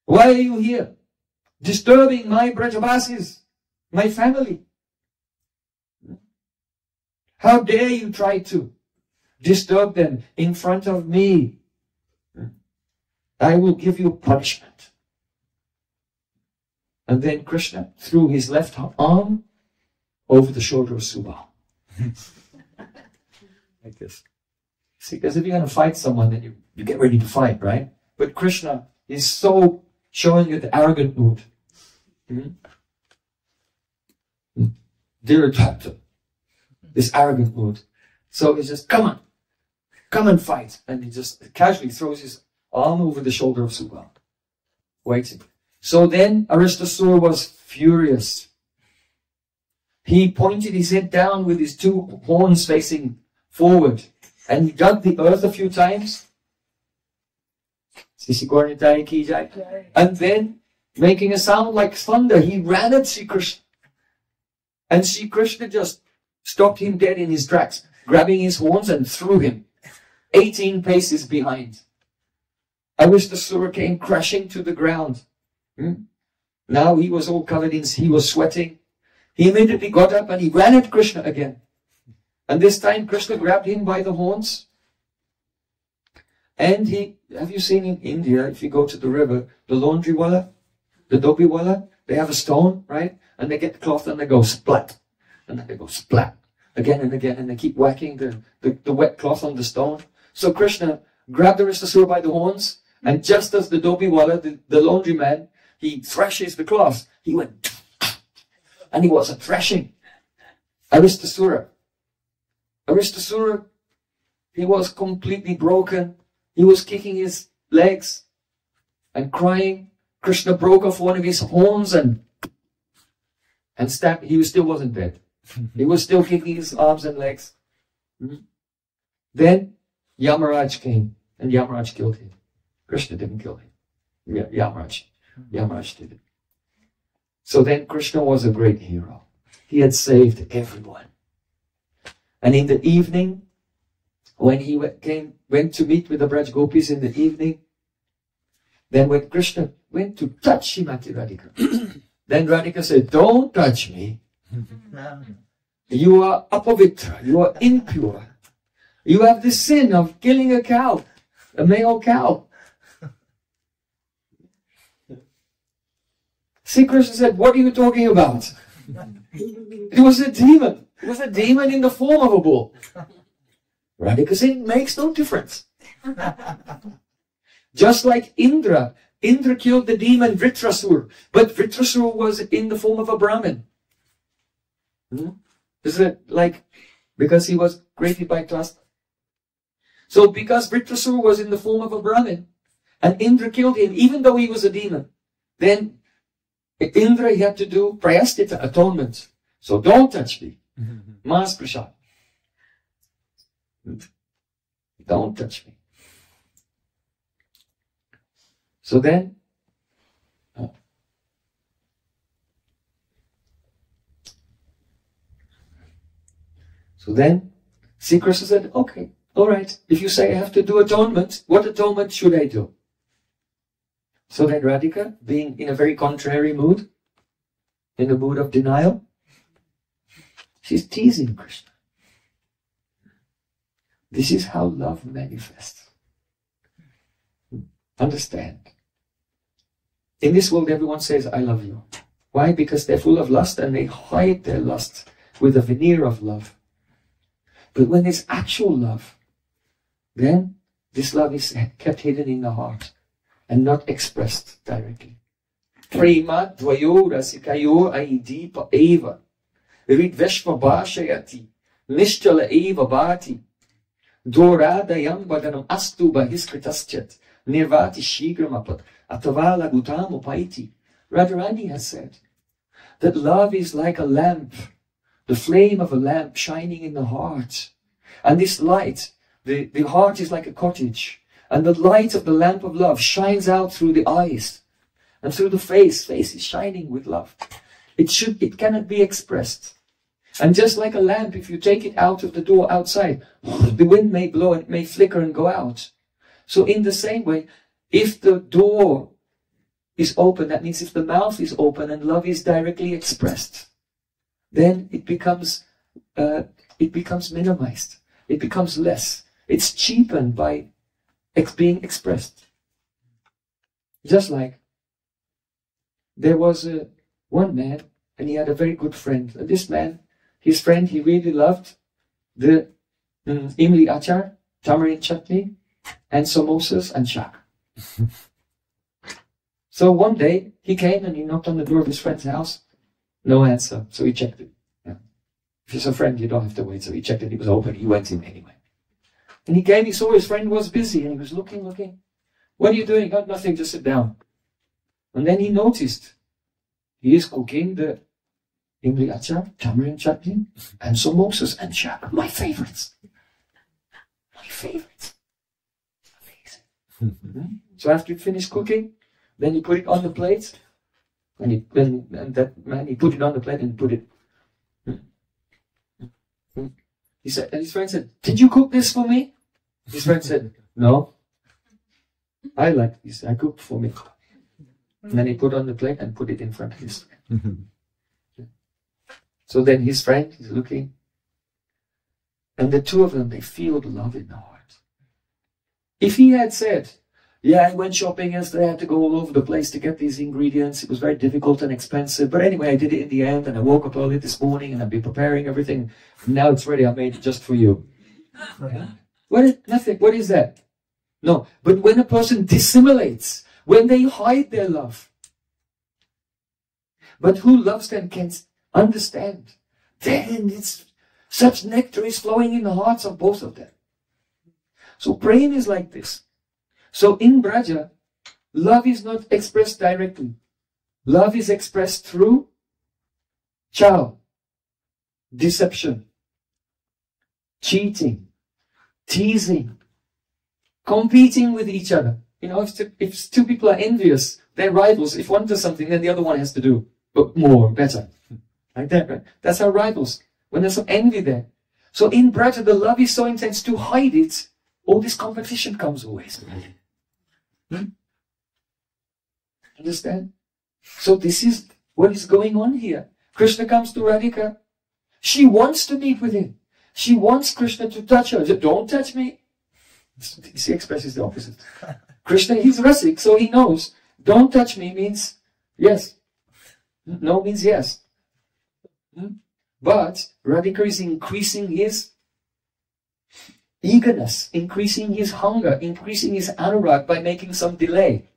[SPEAKER 3] Why are you here? Disturbing my Brajavasis, my family. How dare you try to disturb them in front of me? I will give you punishment." And then Krishna threw his left arm over the shoulder of Subal. Like this. See, because if you're going to fight someone, then you get ready to fight, right? But Krishna is so showing you the arrogant mood. Dear doctor, this arrogant mood. So he says, come and fight. And he just casually throws his arm over the shoulder of Subal, waiting. So then Aristasura was furious. He pointed his head down with his two horns facing forward, and he dug the earth a few times. And then, making a sound like thunder, he ran at Sri Krishna. And Sri Krishna just stopped him dead in his tracks, grabbing his horns and threw him 18 paces behind. Aristasura came crashing to the ground. Now he was all covered in, he was sweating. He immediately got up and he ran at Krishna again. And this time Krishna grabbed him by the horns. And have you seen in India, if you go to the river, the laundry wala, the dhobi wala, they have a stone, right? And they get the cloth and they go splat. And then they go splat again and again. And they keep whacking the wet cloth on the stone. So Krishna grabbed Aristasura by the horns. And just as the dhobi wala, the laundry man, he thrashes the cloth, he went, and he wasn't thrashing Aristasura. Aristasura, he was completely broken. He was kicking his legs and crying. Krishna broke off one of his horns and stabbed. He still wasn't dead. He was still kicking his arms and legs. Then Yamaraj came and Yamaraj killed him. Krishna didn't kill him. Yamaraj did it. So then Krishna was a great hero. He had saved everyone. And in the evening, when he went to meet with the Braj Gopis in the evening, then when Krishna went to touch Srimati Radhika, then Radhika said, "Don't touch me. You are apavitra, you are impure. You have the sin of killing a cow, a male cow." See, Krishna said, "What are you talking about?" It was a demon. It was a demon in the form of a bull. Radhika said, "It makes no difference." Just like Indra killed the demon Vritrasur, but Vritrasur was in the form of a Brahmin. Is it like, because he was created by trust? So because Vritrasur was in the form of a Brahmin, and Indra killed him, even though he was a demon, then Indra, he had to do prayastita, atonement. So don't touch me. Mas Prashad. Don't touch me. So then, Sri Krishna said, "Okay, all right. If you say I have to do atonement, what atonement should I do?" So then Radhika, being in a very contrary mood, in the mood of denial, she's teasing Krishna. This is how love manifests. Understand? In this world, everyone says, "I love you." Why? Because they're full of lust and they hide their lust with a veneer of love. But when there's actual love, then this love is kept hidden in the heart and not expressed directly. Prema dvayo rasikayo aidipa eva ridveshva bhashayati nishchala eva bhati doradayam vadanam astu bahiskritaschat nirvati shigramapat atavala gutam upaiti. Radharani has said that love is like a lamp, the flame of a lamp shining in the heart. And this light, the heart is like a cottage. And the light of the lamp of love shines out through the eyes and through the face. Face is shining with love. It cannot be expressed. And just like a lamp, if you take it out of the door outside, the wind may blow and it may flicker and go out. So in the same way, if the door is open, that means if the mouth is open and love is directly expressed, then it becomes minimized. It becomes less. It's cheapened by being expressed. Just like there was one man, and he had a very good friend. And this man, his friend, he really loved the imli achar, tamarind chutney, and samosas and shak. So one day he came and he knocked on the door of his friend's house. No answer. So he checked it. Yeah. If it's a friend, you don't have to wait. So he checked it. It was open. He went in anyway. And he came. He saw his friend was busy, and he was looking. What are you doing? Oh, nothing. Just sit down. And then he noticed he is cooking the imli achar, tamarind chutney, and samosas and shak. My favorites. My favorites. Amazing. So after he finished cooking, then he put it on the plate, and he put it on the plate and put it. He said, and his friend said, "Did you cook this for me?" His friend said, "No. I like this. I cooked for me." And then he put on the plate and put it in front of his friend. So then his friend is looking, and the two of them, they feel the love in the heart. If he had said, "Yeah, I went shopping yesterday, I had to go all over the place to get these ingredients. It was very difficult and expensive. But anyway, I did it in the end, and I woke up early this morning, and I've been preparing everything. Now it's ready, I made it just for you." Nothing. What is that? No. But when a person dissimulates, when they hide their love, but who loves them can understand, then it's such nectar is flowing in the hearts of both of them. So Prem is like this. So in Braja, love is not expressed directly. Love is expressed through chal, deception, cheating, teasing, competing with each other. You know, if two people are envious, they're rivals. If one does something, then the other one has to do more, better. Like that, right? That's how rivals. When there's some envy there. So in Braja, the love is so intense, to hide it, all this competition comes always. Understand? So this is what is going on here. Krishna comes to Radhika. She wants to meet with him. She wants Krishna to touch her. She said, "Don't touch me." She expresses the opposite. Krishna, he's Rasik, so he knows. Don't touch me means yes. No means yes. But Radhika is increasing his eagerness, increasing his hunger, increasing his anurag by making some delay.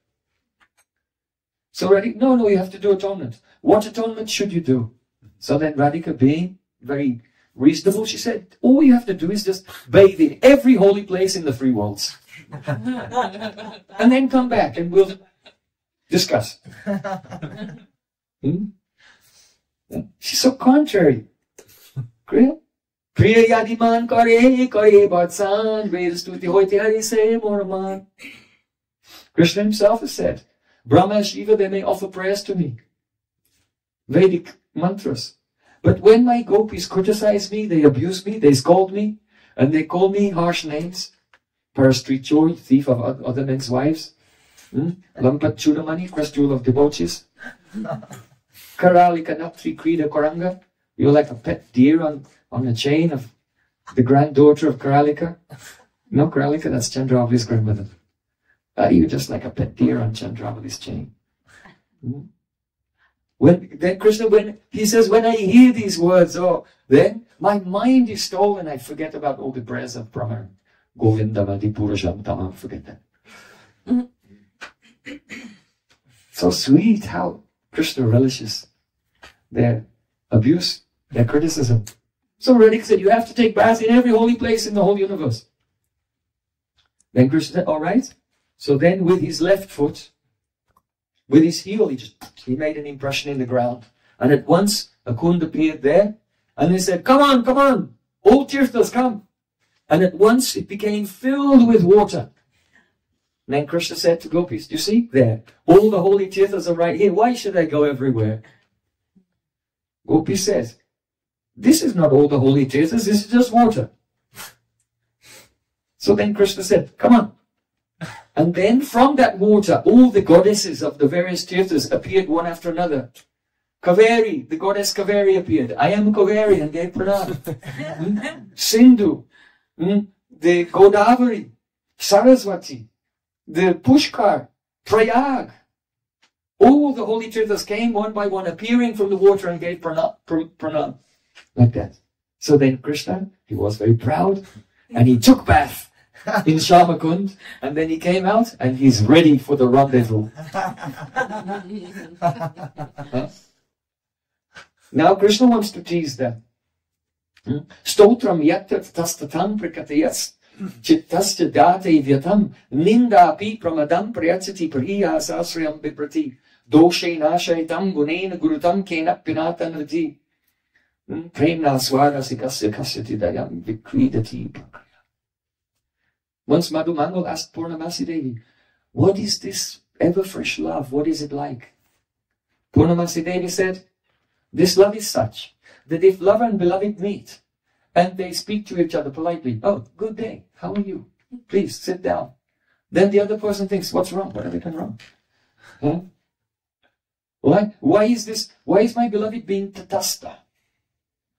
[SPEAKER 3] So Radhika, no, you have to do atonement. What atonement should you do? So then Radhika, being very reasonable, she said, all you have to do is just bathe in every holy place in the three worlds. And then come back and we'll discuss. She's so contrary. Priya yadiman kare batsan vedastuti hoite hari se moraman. Krishna himself has said, Brahma and Shiva, they may offer prayers to me, Vedic mantras. But when my gopis criticize me, they abuse me, they scold me, and they call me harsh names, Parastrichoy, thief of other men's wives, Lampat Chudamani, crest of debauchees, Karalika Naptri Krida Koranga, you're like a pet deer on a chain of the granddaughter of Karalika. No, Karalika, that's Chandravali's grandmother. You're just like a pet deer on Chandravali's chain. Then Krishna, when he says, when I hear these words, then my mind is stolen. I forget about all the prayers of Brahma. Govindavadi Purasham Tamam, forget that. So sweet how Krishna relishes their abuse, their criticism. So Radhika said, you have to take baths in every holy place in the whole universe. Then Krishna said, all right. So then with his left foot, with his heel, he made an impression in the ground. And at once a Kunda appeared there. And he said, come on, all tirthas, come. And at once it became filled with water. And then Krishna said to gopis, you see, there, all the holy tirthas are right here. Why should I go everywhere? Gopi says, this is not all the holy tirthas, this is just water. So then Krishna said, come on. And then from that water, all the goddesses of the various tirthas appeared one after another. Kaveri, the goddess Kaveri appeared. I am Kaveri and gave pranam. Sindhu, the Godavari, Saraswati, the Pushkar, Prayag. All the holy tirthas came one by one, appearing from the water and gave pranam. Like that. So then Krishna, he was very proud and he took bath in Shamakund, and then he came out and he's ready for the rendezvous. Now Krishna wants to tease them. Stotram yattat tastatam prikatayas chittasya date vyatam ninda pi pramadam prayatsati priya sasriyam biprati doshe nashaitam gunena gurutam kena pinatan rati premna swara sikasya kasyati dayam vikridati prakriya. Once Madhu Mangal asked Purnamasi Devi, what is this ever-fresh love? What is it like? Purnamasi Devi said, this love is such that if lover and beloved meet and they speak to each other politely, oh, good day, how are you? Please sit down. Then the other person thinks, what's wrong? What have I done wrong? Huh? Why is my beloved being tatasta?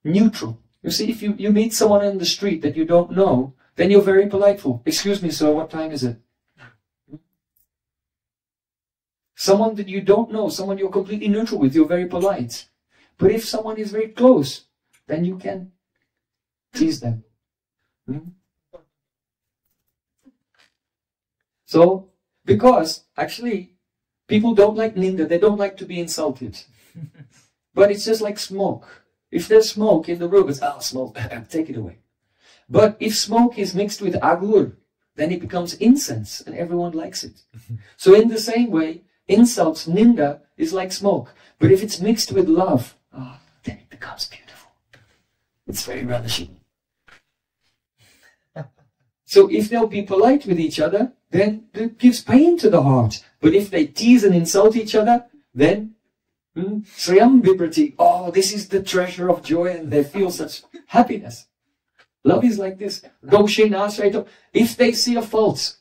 [SPEAKER 3] Neutral. You see, if you meet someone on the street that you don't know, then you're very polite for, excuse me, sir, what time is it? Someone that you don't know, someone you're completely neutral with, you're very polite. But if someone is very close, then you can tease them. So, because actually, people don't like ninda, they don't like to be insulted. But it's just like smoke. If there's smoke in the room, it's, smoke, take it away. But if smoke is mixed with agur, then it becomes incense and everyone likes it. So in the same way, insults, ninda, is like smoke. But if it's mixed with love, then it becomes beautiful. It's very relishing. So if they'll be polite with each other, then it gives pain to the heart. But if they tease and insult each other, then Sriyam Vibrati, this is the treasure of joy, and they feel such happiness. Love is like this. If they see a fault,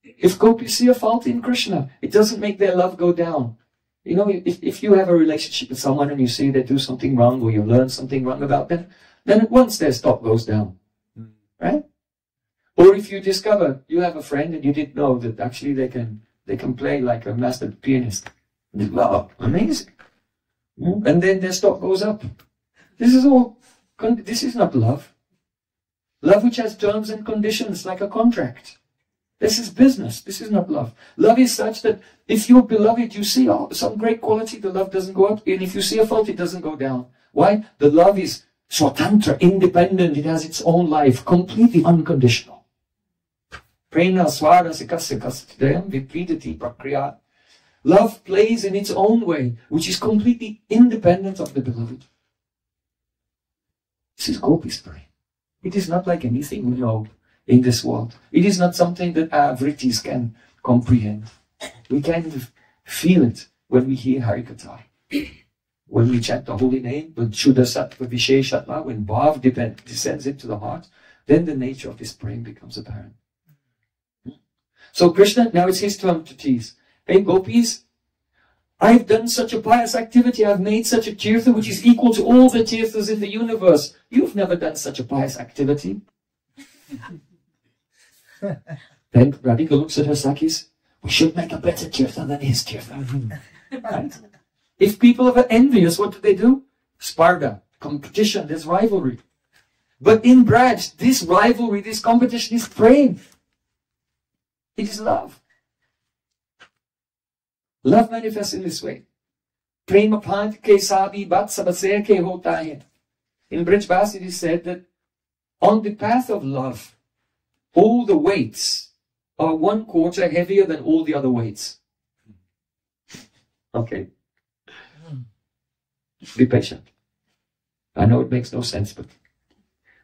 [SPEAKER 3] if gopis see a fault in Krishna, it doesn't make their love go down. You know, if you have a relationship with someone and you see they do something wrong or you learn something wrong about them, then at once their stock goes down. Right? Or if you discover you have a friend and you didn't know that actually they can play like a master pianist. Wow, amazing. And then their stock goes up. This is not love. Love which has terms and conditions like a contract. This is business. This is not love. Love is such that if you're beloved, you see some great quality, the love doesn't go up. And if you see a fault, it doesn't go down. Why? The love is swatantra, independent. It has its own life, completely unconditional. Prena swara sikasya kasatidayam vipridati prakriya. Love plays in its own way, which is completely independent of the beloved. This is Gopi's Prem. It is not like anything we know in this world. It is not something that our vrittis can comprehend. We kind of feel it when we hear Harikatha. When we chant the holy name, when Shuddha Sattva Visheshatma, when Bhav descends into the heart, then the nature of this Prem becomes apparent. So Krishna, now it's his turn to tease. Hey gopis, I've done such a pious activity, I've made such a tirtha which is equal to all the tirthas in the universe. You've never done such a pious activity. Then Radhika looks at her Sakis, we should make a better tirtha than his tirtha. Right? If people are envious, what do? Sparda, competition, there's rivalry. But in Braj, this rivalry, this competition is Prem. It is love. Love manifests in this way. Prema pant ke sabi bat sabase ke hota hai. In Brij Bas it is said that on the path of love, all the weights are 1/4 heavier than all the other weights. Okay. Be patient. I know it makes no sense, but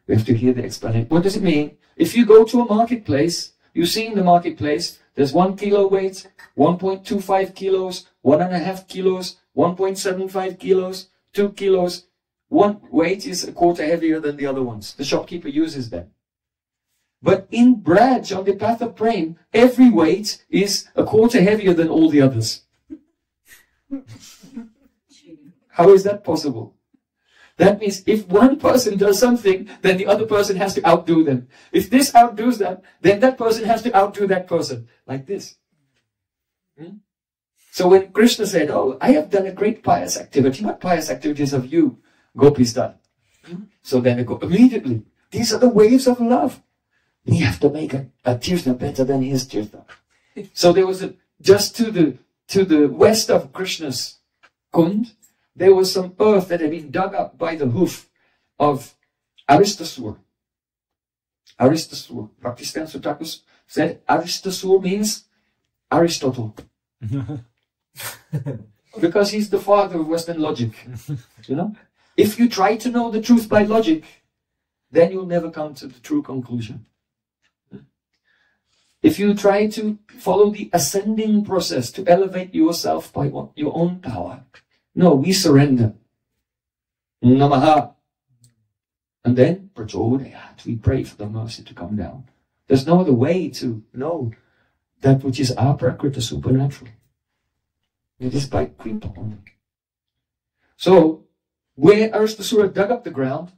[SPEAKER 3] we have to hear the explanation. What does it mean? If you go to a marketplace, you see in the marketplace, there's 1 kilo weight, 1.25 kilos, 1.5 kilos, 1.75 kilos, 2 kilos. one weight is a quarter heavier than the other ones. The shopkeeper uses them. But in Braj, on the path of Prem, every weight is a quarter heavier than all the others. How is that possible? That means if one person does something, then the other person has to outdo them. If this outdoes them, then that person has to outdo that person. Like this. So when Krishna said, oh, I have done a great pious activity, what pious activities have you, gopis, done? So then they go, immediately, these are the waves of love. We have to make a tirtha better than his tirtha. So there was just to the west of Krishna's Kund, there was some earth that had been dug up by the hoof of Aristasur. Aristasur. Bhaktistan Sutakus said Aristasur means Aristotle. Because he's the father of Western logic. You know? If you try to know the truth by logic, then you'll never come to the true conclusion. If you try to follow the ascending process to elevate yourself by your own power, no, we surrender. Namaha. And then, Prayojan, we pray for the mercy to come down. There's no other way to know that which is our prakriti, supernatural. It is by kripa only. So, where Aristasura dug up the ground,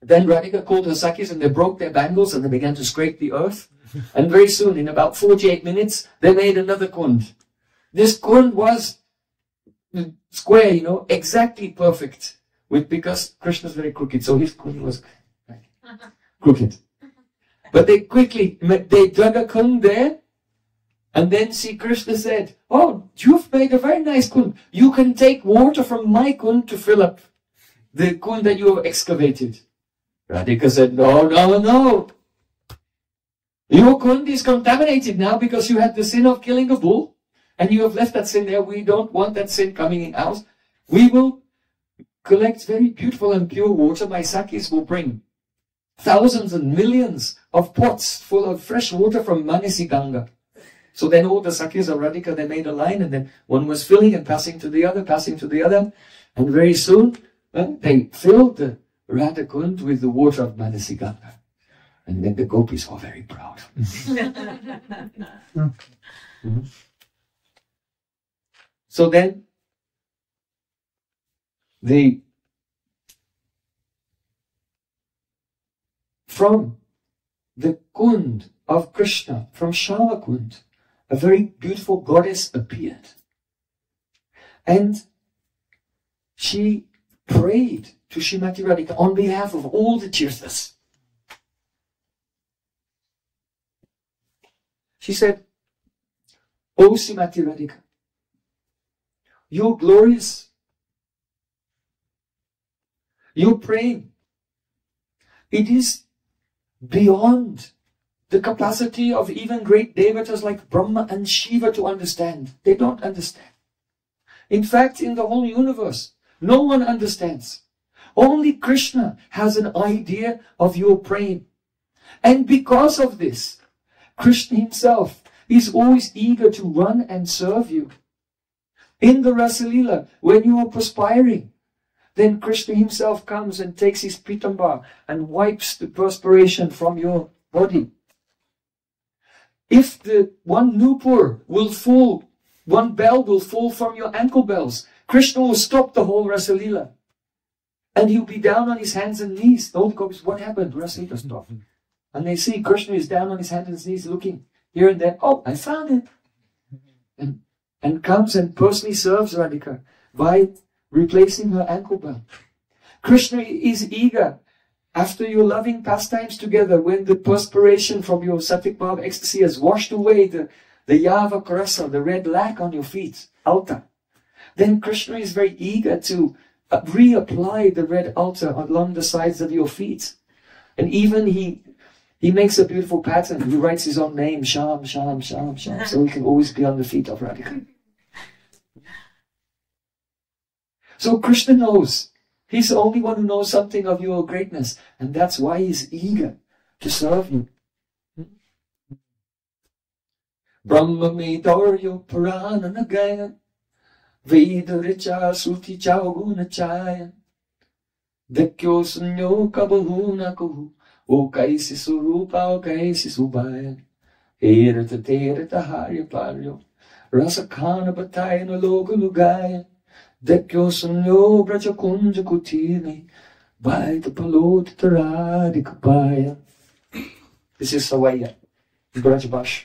[SPEAKER 3] then Radhika called her Sakis and they broke their bangles and they began to scrape the earth. And very soon, in about 48 minutes, they made another kund. This kund was square, you know, exactly perfect. Because Krishna is very crooked, so his kund was crooked. But they dug a kund there, and then Sri Krishna said, oh, you've made a very nice kund. You can take water from my kund to fill up the kund that you have excavated. Radhika said, no, no, no. Your kund is contaminated now because you had the sin of killing a bull, and you have left that sin there. We don't want that sin coming in ours. We will collect very beautiful and pure water. My Sakis will bring thousands and millions of pots full of fresh water from Manasi Ganga. So then all the Sakis of Radhika, they made a line, and then one was filling and passing to the other, and very soon they filled the Radha Kund with the water of Manasi Ganga. And then the gopis were very proud. So then, from the Kund of Krishna, from Shama Kund, a very beautiful goddess appeared. And she prayed to Srimati Radhika on behalf of all the tirthas. She said, O Srimati Radhika, you're glorious. You're praying. It is beyond the capacity of even great devatas like Brahma and Shiva to understand. They don't understand. In fact, in the whole universe, no one understands. Only Krishna has an idea of your praying. And because of this, Krishna himself is always eager to run and serve you. In the Rasalila, when you are perspiring, then Krishna himself comes and takes his pitamba and wipes the perspiration from your body. If the one nupur will fall, one bell will fall from your ankle bells, Krishna will stop the whole Rasalila. And he'll be down on his hands and knees. The old gopis, what happened? Rasalila stopped. And they see Krishna is down on his hands and knees looking here and there. Oh, I found it. And comes and personally serves Radhika by replacing her ankle bell. Krishna is eager after your loving pastimes together, when the perspiration from your sattvic bhav ecstasy has washed away the yava karasa, the red lac on your feet, alta. Then Krishna is very eager to reapply the red alta along the sides of your feet. And even he makes a beautiful pattern. He writes his own name, Sham, Sham, Sham, Sham, so he can always be on the feet of Radhika. So Krishna knows. He's the only one who knows something of your greatness. And that's why he's eager to serve you. Brahma Medaryo Purana Nagaya Veda Richa Suti Chauguna Chaya Dekyo sunyo kabahu nakuhu, o kaisi surupa o kaisi subayan. Erita terita harya paryo, rasakana batayana loga lugayan. Dekyo sunyo braja kunja kutini, vaita palot taradi kapaya. This is Sawaya, Brajbash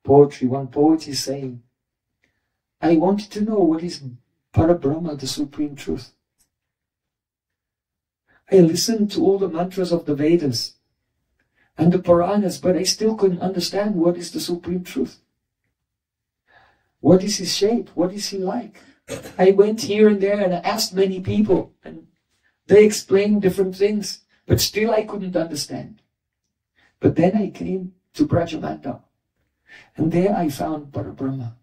[SPEAKER 3] poetry. One poet is saying, I wanted to know what is Parabrahma, the Supreme Truth. I listened to all the mantras of the Vedas and the Puranas, but I still couldn't understand what is the Supreme Truth. What is his shape? What is he like? I went here and there and I asked many people, and they explained different things, but still I couldn't understand. But then I came to Brajamanda, and there I found Parabrahma.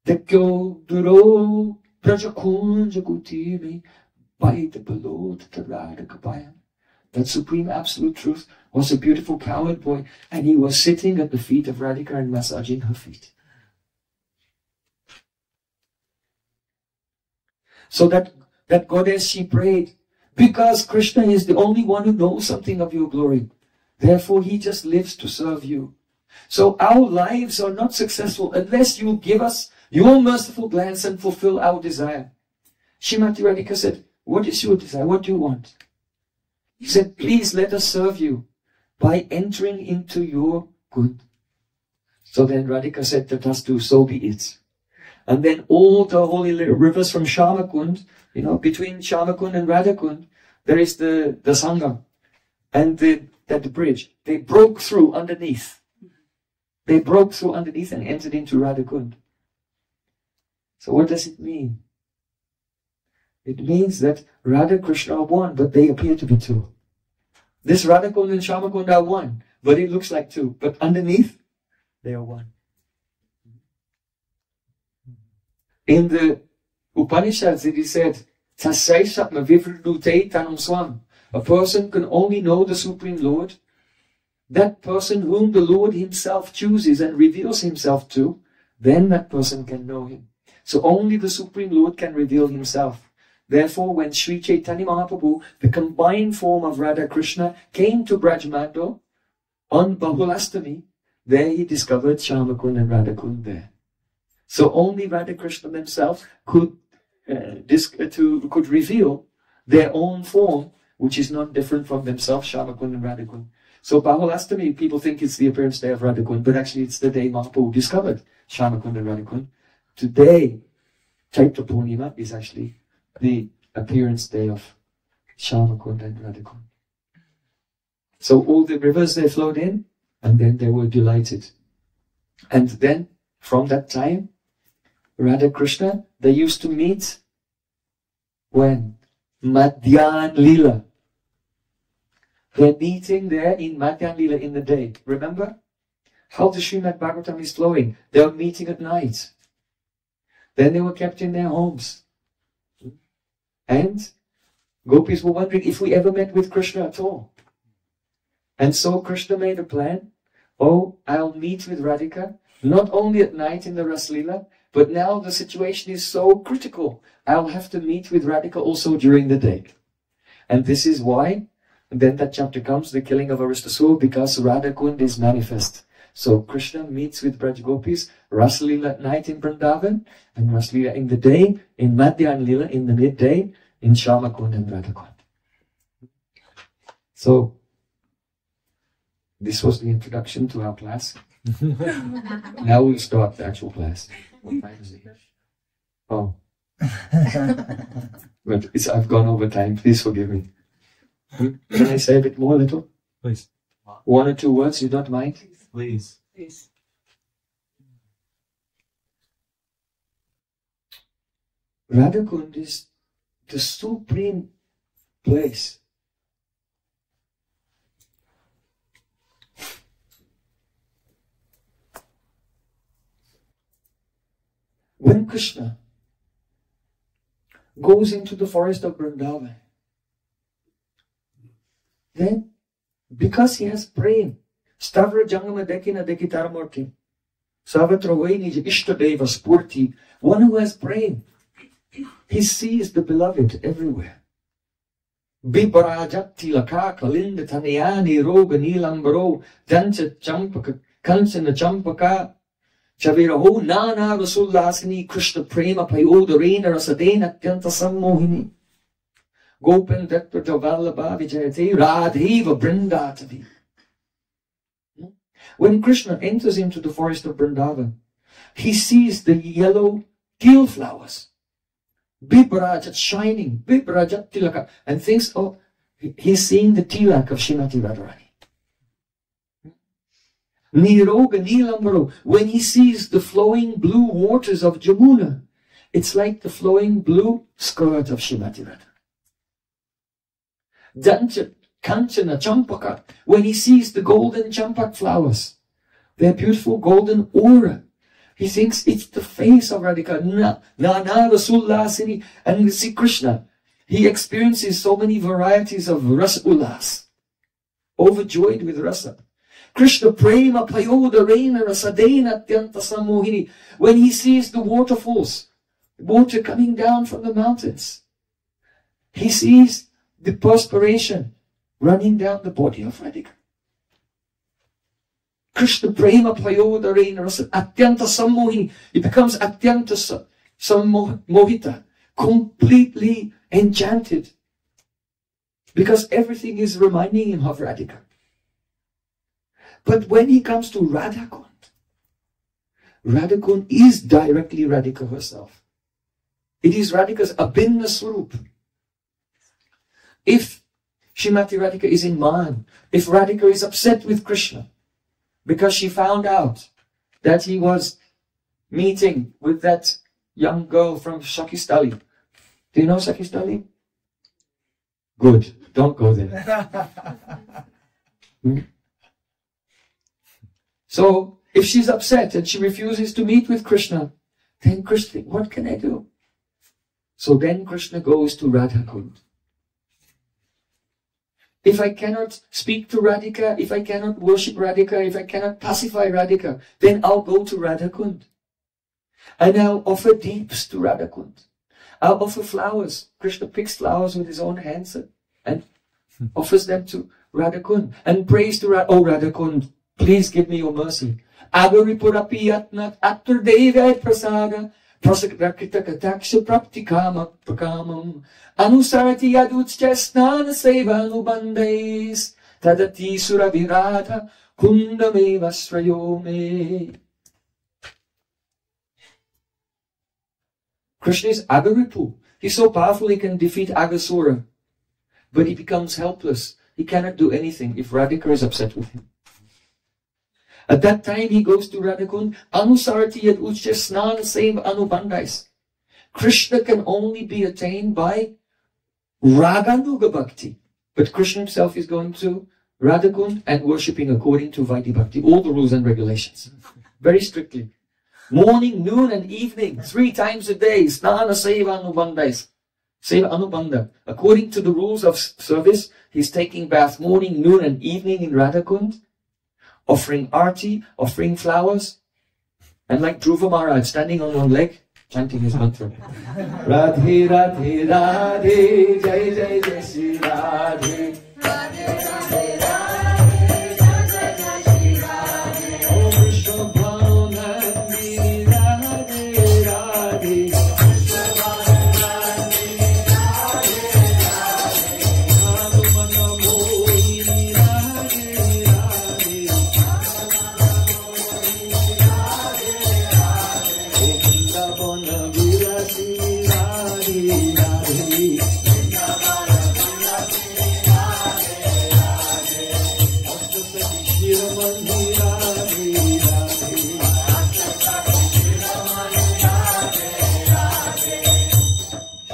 [SPEAKER 3] Dekyo duro prajakunja kutimi, vaita palot tarada kapaya. That Supreme Absolute Truth was a beautiful cowherd boy, and he was sitting at the feet of Radhika and massaging her feet. So that goddess, she prayed, because Krishna is the only one who knows something of your glory. Therefore, he just lives to serve you. So our lives are not successful unless you give us your merciful glance and fulfill our desire. Srimati Radhika said, what is your desire? What do you want? He said, please let us serve you by entering into your Kund. So then Radhika said, Tatastu, so be it. And then all the holy rivers from Shamakund, between Shamakund and Radhakund, there is the Sangam and the bridge. They broke through underneath. They broke through underneath and entered into Radhakund. So what does it mean? It means that Radha and Krishna are one, but they appear to be two. This Radhakund and Shamakund are one, but it looks like two. But underneath, they are one. In the Upanishads, it is said, a person can only know the Supreme Lord, that person whom the Lord himself chooses and reveals himself to, then that person can know him. So only the Supreme Lord can reveal himself. Therefore, when Sri Chaitanya Mahaprabhu, the combined form of Radha Krishna, came to Brajmando on Bahulastami, there he discovered Shamakund and Radhakund there. So only Radha Krishna themselves could reveal their own form, which is not different from themselves, Shamakund and Radhakund. So Bahulastami, people think it's the appearance day of Radhakund, but actually it's the day Mahaprabhu discovered Shamakund and Radhakund. Today, Chaitra Purnima is actually the appearance day of Shamakund and Radhakund. So all the rivers, they flowed in, and then they were delighted. And then, from that time, Radha Krishna, they used to meet when? Madhyan Lila. They're meeting there in Madhyan Lila in the day. Remember how the Srimad Bhagavatam is flowing? They were meeting at night. Then they were kept in their homes. And gopis were wondering if we ever met with Krishna at all. And so Krishna made a plan. Oh, I'll meet with Radhika, not only at night in the Raslila, but now the situation is so critical. I'll have to meet with Radhika also during the day. And this is why, and then that chapter comes, the killing of Aristasur, because Radhakund is manifest. So Krishna meets with Braj Gopis, Raslila at night in Vrindavan, and Raslila in the day, in Madhyan Lila in the midday, in Shamakund and Radhakund. So, this was the introduction to our class. Now we'll start the actual class. What time is it? Oh. But I've gone over time, please forgive me. Can I say a bit more, little?
[SPEAKER 4] Please.
[SPEAKER 3] 1 or 2 words, you don't mind?
[SPEAKER 4] Please.
[SPEAKER 5] Please.
[SPEAKER 3] Radhakund is the supreme place. When Krishna goes into the forest of Vrindavan, then because he has Prem, Stavra Jangama Dekina Dekitaramurti, Savatra Vainija Ishtadeva Spurti, one who has Prem, he sees the beloved everywhere. Biparajat tilaka kalinda tanayani roga nilambaro dancha champaka kansana champaka Chaviraho nana rasullasini Krishna prema payoda reina rasadena atyanta sammohini Gopan Dakta Javallabha Vijayate Radheva Brindatavi. When Krishna enters into the forest of Vrindavan, he sees the yellow teal flowers, Biparajat shining, Biparajat tilaka, and thinks, oh, he's seeing the tilak of Srimati Radharani. Niroga Nilambaro, when he sees the flowing blue waters of Jamuna, it's like the flowing blue skirt of Srimati Radha. Dancha Kanchana Champaka, when he sees the golden champak flowers, their beautiful golden aura, he thinks it's the face of Radhika. Nana Rasullasini, and you see Krishna, he experiences so many varieties of rasa ullas, overjoyed with rasa. Krishna prema payoda reina rasadena atyanta sammohini, when he sees the waterfalls, water coming down from the mountains, he sees the perspiration running down the body of Radhika. Krishna prema payoda reina rasadena atyanta sammohini, he becomes atyanta sammohita, completely enchanted, because everything is reminding him of Radhika. But when he comes to Radhakund, Radhakund is directly Radhika herself. It is Radhika's abhinna swarup. If Srimati Radhika is in man, if Radhika is upset with Krishna because she found out that he was meeting with that young girl from Shakistali. Do you know Shakistali? Good, don't go there. So, if she's upset and she refuses to meet with Krishna, then Krishna, what can I do? So then Krishna goes to Radhakund. If I cannot speak to Radhika, if I cannot worship Radhika, if I cannot pacify Radhika, then I'll go to Radhakund. And I'll offer deeps to Radhakund. I'll offer flowers. Krishna picks flowers with his own hands and offers them to Radhakund. And prays to Radhakund, please give me your mercy. Agaripurapi atnat attar deva prasada prasakrakita kataksha praptikama prakamam anusarati yadutscha snana seva anubandais tadati suravirata kundameva srayome. Krishna is Agaripu. He's so powerful he can defeat Agasura. But he becomes helpless. He cannot do anything if Radhika is upset with him. At that time he goes to Radhakund. Anusarati yad uchya snana seva anubandais. Krishna can only be attained by Raganuga Bhakti. But Krishna himself is going to Radhakund and worshipping according to Vaidhi Bhakti. All the rules and regulations. Very strictly. Morning, noon and evening, 3 times a day. Snana seva anubandais. Seva anubanda. According to the rules of service, he's taking bath morning, noon and evening in Radhakund, offering arti, offering flowers, and like Dhruva Maharaj standing on one leg, chanting his mantra. Radhe, Radhe, Radhe, Jai, Jai, Jai, Shri Radhe. Radhe, Radhe, Radhe, Jai, Jai, Jai, Shri Radhe. Om Vishnu Bhavanandi, Radhe, Radhe. Vishnu Bhavanandi, Radhe, Radhe. Adumana Mohi, Radhe, Radhe.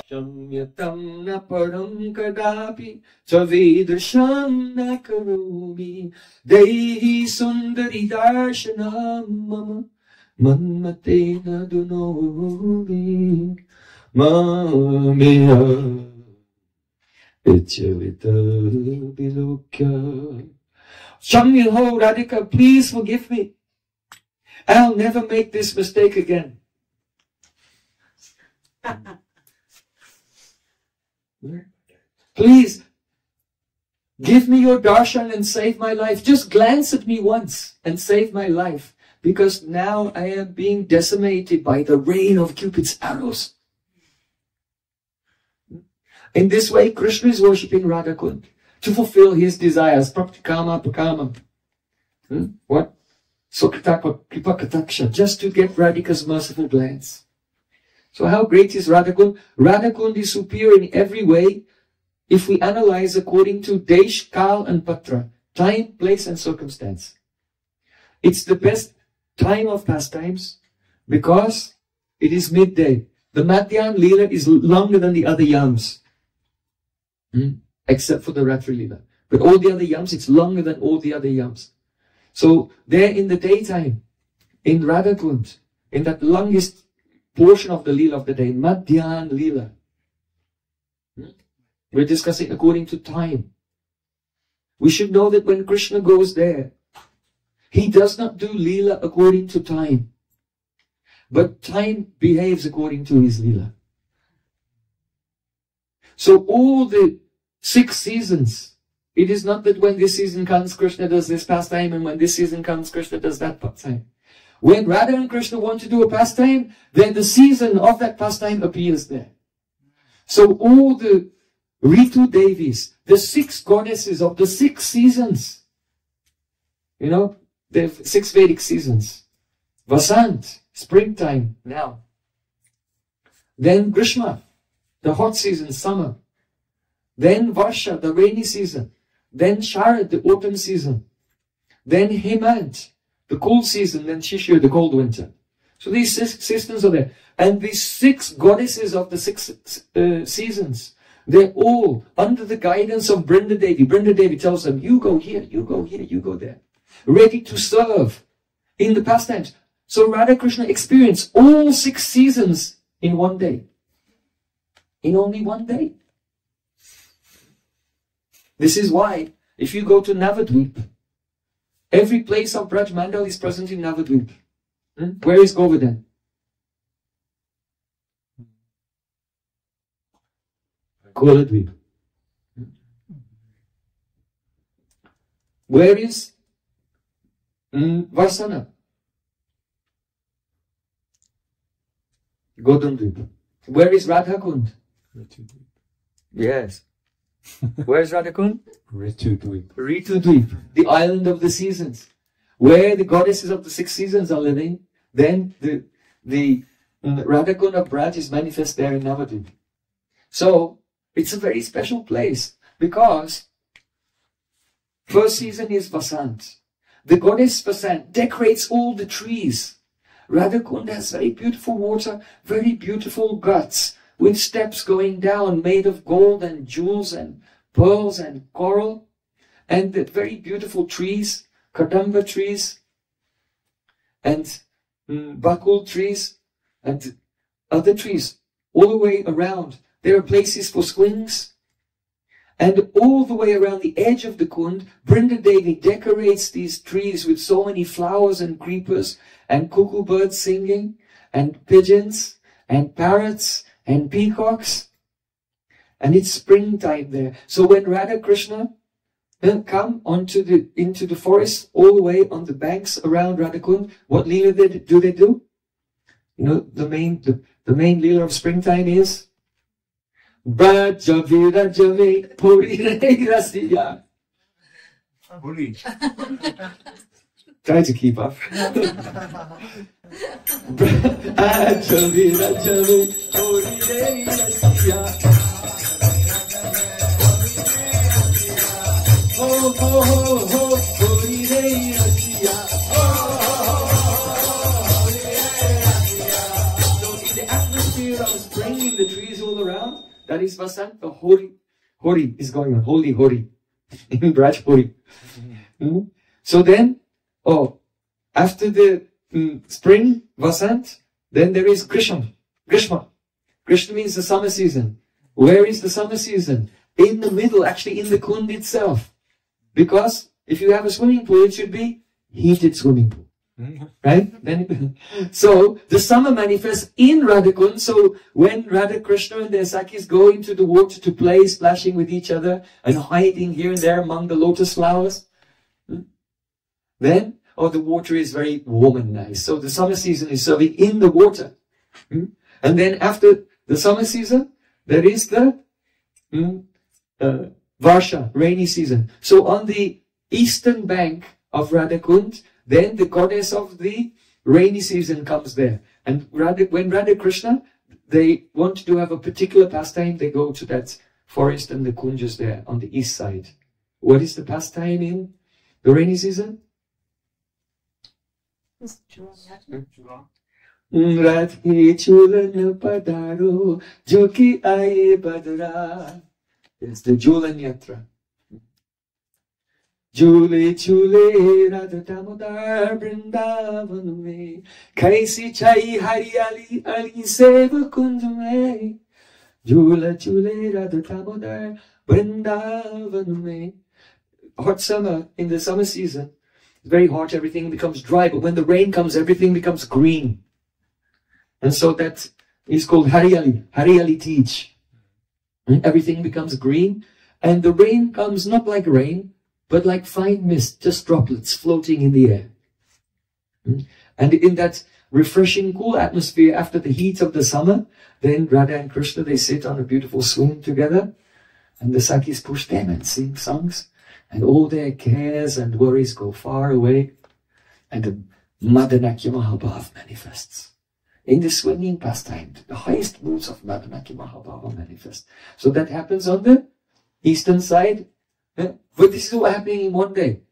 [SPEAKER 3] Shamyatam na param kadapi chavedasham na karumi dehi sundari darshanam mama manmatena dunovi mamaya ichavita bilukya. Shamyaho Radhika, please forgive me. I'll never make this mistake again. Please, Give me your darshan and save my life. Just glance at me once and save my life. Because now I am being decimated by the rain of Cupid's arrows. In this way, Krishna is worshipping Radha Kunda to fulfill his desires. Praptikama, prakama. What? Sokritaka, kripakataksha. Just to get Radhika's merciful glance. So how great is Radha Kunda? Radha Kunda is superior in every way if we analyze according to Desh, Kal and Patra. Time, place and circumstance. It's the best time of pastimes because it is midday. The Madhyan Leela is longer than the other yams. Except for the Ratri Leela. But all the other yams, it's longer than all the other yams. So there in the daytime, in Radha Kunda, in that longest portion of the Leela of the day, Madhyan Leela, we're discussing according to time. We should know that when Krishna goes there, he does not do Leela according to time. But time behaves according to his Leela. So all the 6 seasons, it is not that when this season comes, Krishna does this pastime, and when this season comes, Krishna does that pastime. When Radha and Krishna want to do a pastime, then the season of that pastime appears there. So all the Ritu Devis, the 6 goddesses of the 6 seasons, you know, there are 6 Vedic seasons. Vasant, springtime, now. Then Grishma, the hot season, summer. Then Varsha, the rainy season. Then Sharad, the autumn season. Then Hemant, the cool season. Then Shishir, the cold winter. So these 6 seasons are there. And these 6 goddesses of the 6 seasons, they're all under the guidance of Brinda Devi. Brinda Devi tells them, you go here, you go here, you go there. Ready to serve in the pastimes. So Radha Krishna experienced all 6 seasons in one day. In only one day. This is why, if you go to Navadvip, every place of Braj Mandal is present in Navadvip. Where is Govardhan? Koladvip. Where is Varsana? Godamdvip. Where is Radha Kund? Yes. Where is Radha Kund?
[SPEAKER 4] Ritudvip.
[SPEAKER 3] Ritudvip, the island of the seasons, where the goddesses of the 6 seasons are living. Then the Radha Kund of Braj is manifest there in Navadvip. So it's a very special place because first season is Vasant. The goddess Vasant decorates all the trees. Radha Kund has very beautiful water, very beautiful guts, with steps going down made of gold and jewels and pearls and coral, and the very beautiful trees, kadamba trees, and bakul trees, and other trees all the way around. There are places for swings, and all the way around the edge of the Kund, Brinda Devi decorates these trees with so many flowers and creepers, and cuckoo birds singing, and pigeons, and parrots, and peacocks. And it's springtime there. So when Radha Krishna come into the forest, all the way on the banks around Radha Kund, what Leela do they do? You know, the main Leela of springtime is Bheda-abheda-tattva Puri Rasiya. Try to keep up. The trees all around, that is Vasant, the Hori is going on, holy Hori, in Braj Hori. So then, after the spring, Vasant, then there is Grishma. Grishma means the summer season. Where is the summer season? In the middle, actually in the Kund itself. Because if you have a swimming pool, it should be heated swimming pool. Right? So the summer manifests in Radhakund. So when Radha Krishna and their Sakhis go into the water to play, splashing with each other and hiding here and there among the lotus flowers, then, the water is very warm and nice. So the summer season is serving in the water. And then after the summer season, there is the Varsha, rainy season. So on the eastern bank of Radhakund, then the goddess of the rainy season comes there. And when Radha Krishna, they want to have a particular pastime, they go to that forest and the kunjas there on the east side. What is the pastime in the rainy season? Radhe chulan padaro joki aaye badra. It's the Julan Yatra. Jule chule Radha Damodar Vrindavan mein kaisi chai hariyali ali seva kund mein. Jula chule Radha Damodar Vrindavan mein. Hot summer, in the summer season, it's very hot, everything becomes dry, but when the rain comes, everything becomes green. And so that is called hariyali, hariyali teach. Everything becomes green, and the rain comes not like rain, but like fine mist, just droplets floating in the air. And in that refreshing, cool atmosphere after the heat of the summer, then Radha and Krishna, they sit on a beautiful swing together, and the Sakhis push them and sing songs, and all their cares and worries go far away, and the Madanakya Mahabhav manifests. In the swinging pastime, the highest moods of Madanakya Mahabhava manifest. So that happens on the eastern side. But this is all happening in one day.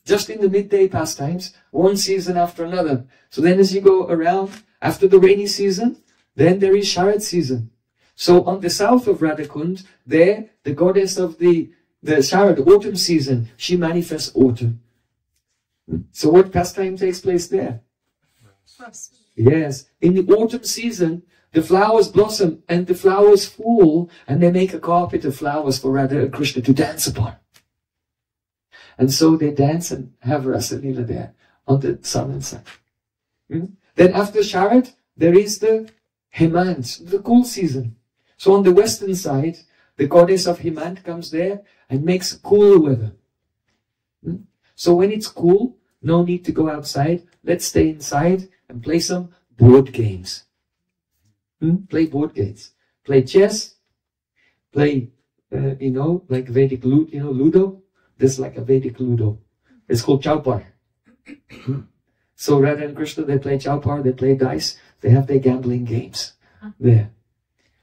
[SPEAKER 3] Just in the midday pastimes, one season after another. So then as you go around, after the rainy season, then there is Sharad season. So on the south of Radhakund, there, the goddess of the Sharad, autumn season, she manifests autumn. So what pastime takes place there? Yes, in the autumn season, the flowers blossom and the flowers fall, and they make a carpet of flowers for Radha and Krishna to dance upon. And so they dance and have Rasa Leela there on the sun and sun. Then after Sharad, there is the Hemant, the cool season. So on the western side, the goddess of Hemant comes there and makes cooler weather. So when it's cool, no need to go outside. Let's stay inside and play some board games. Play board games. Play chess. Play, like Vedic Ludo. There's like a Vedic Ludo. It's called Chaupar. So Radha and Krishna, they play Chaupar, they play dice. They have their gambling games there.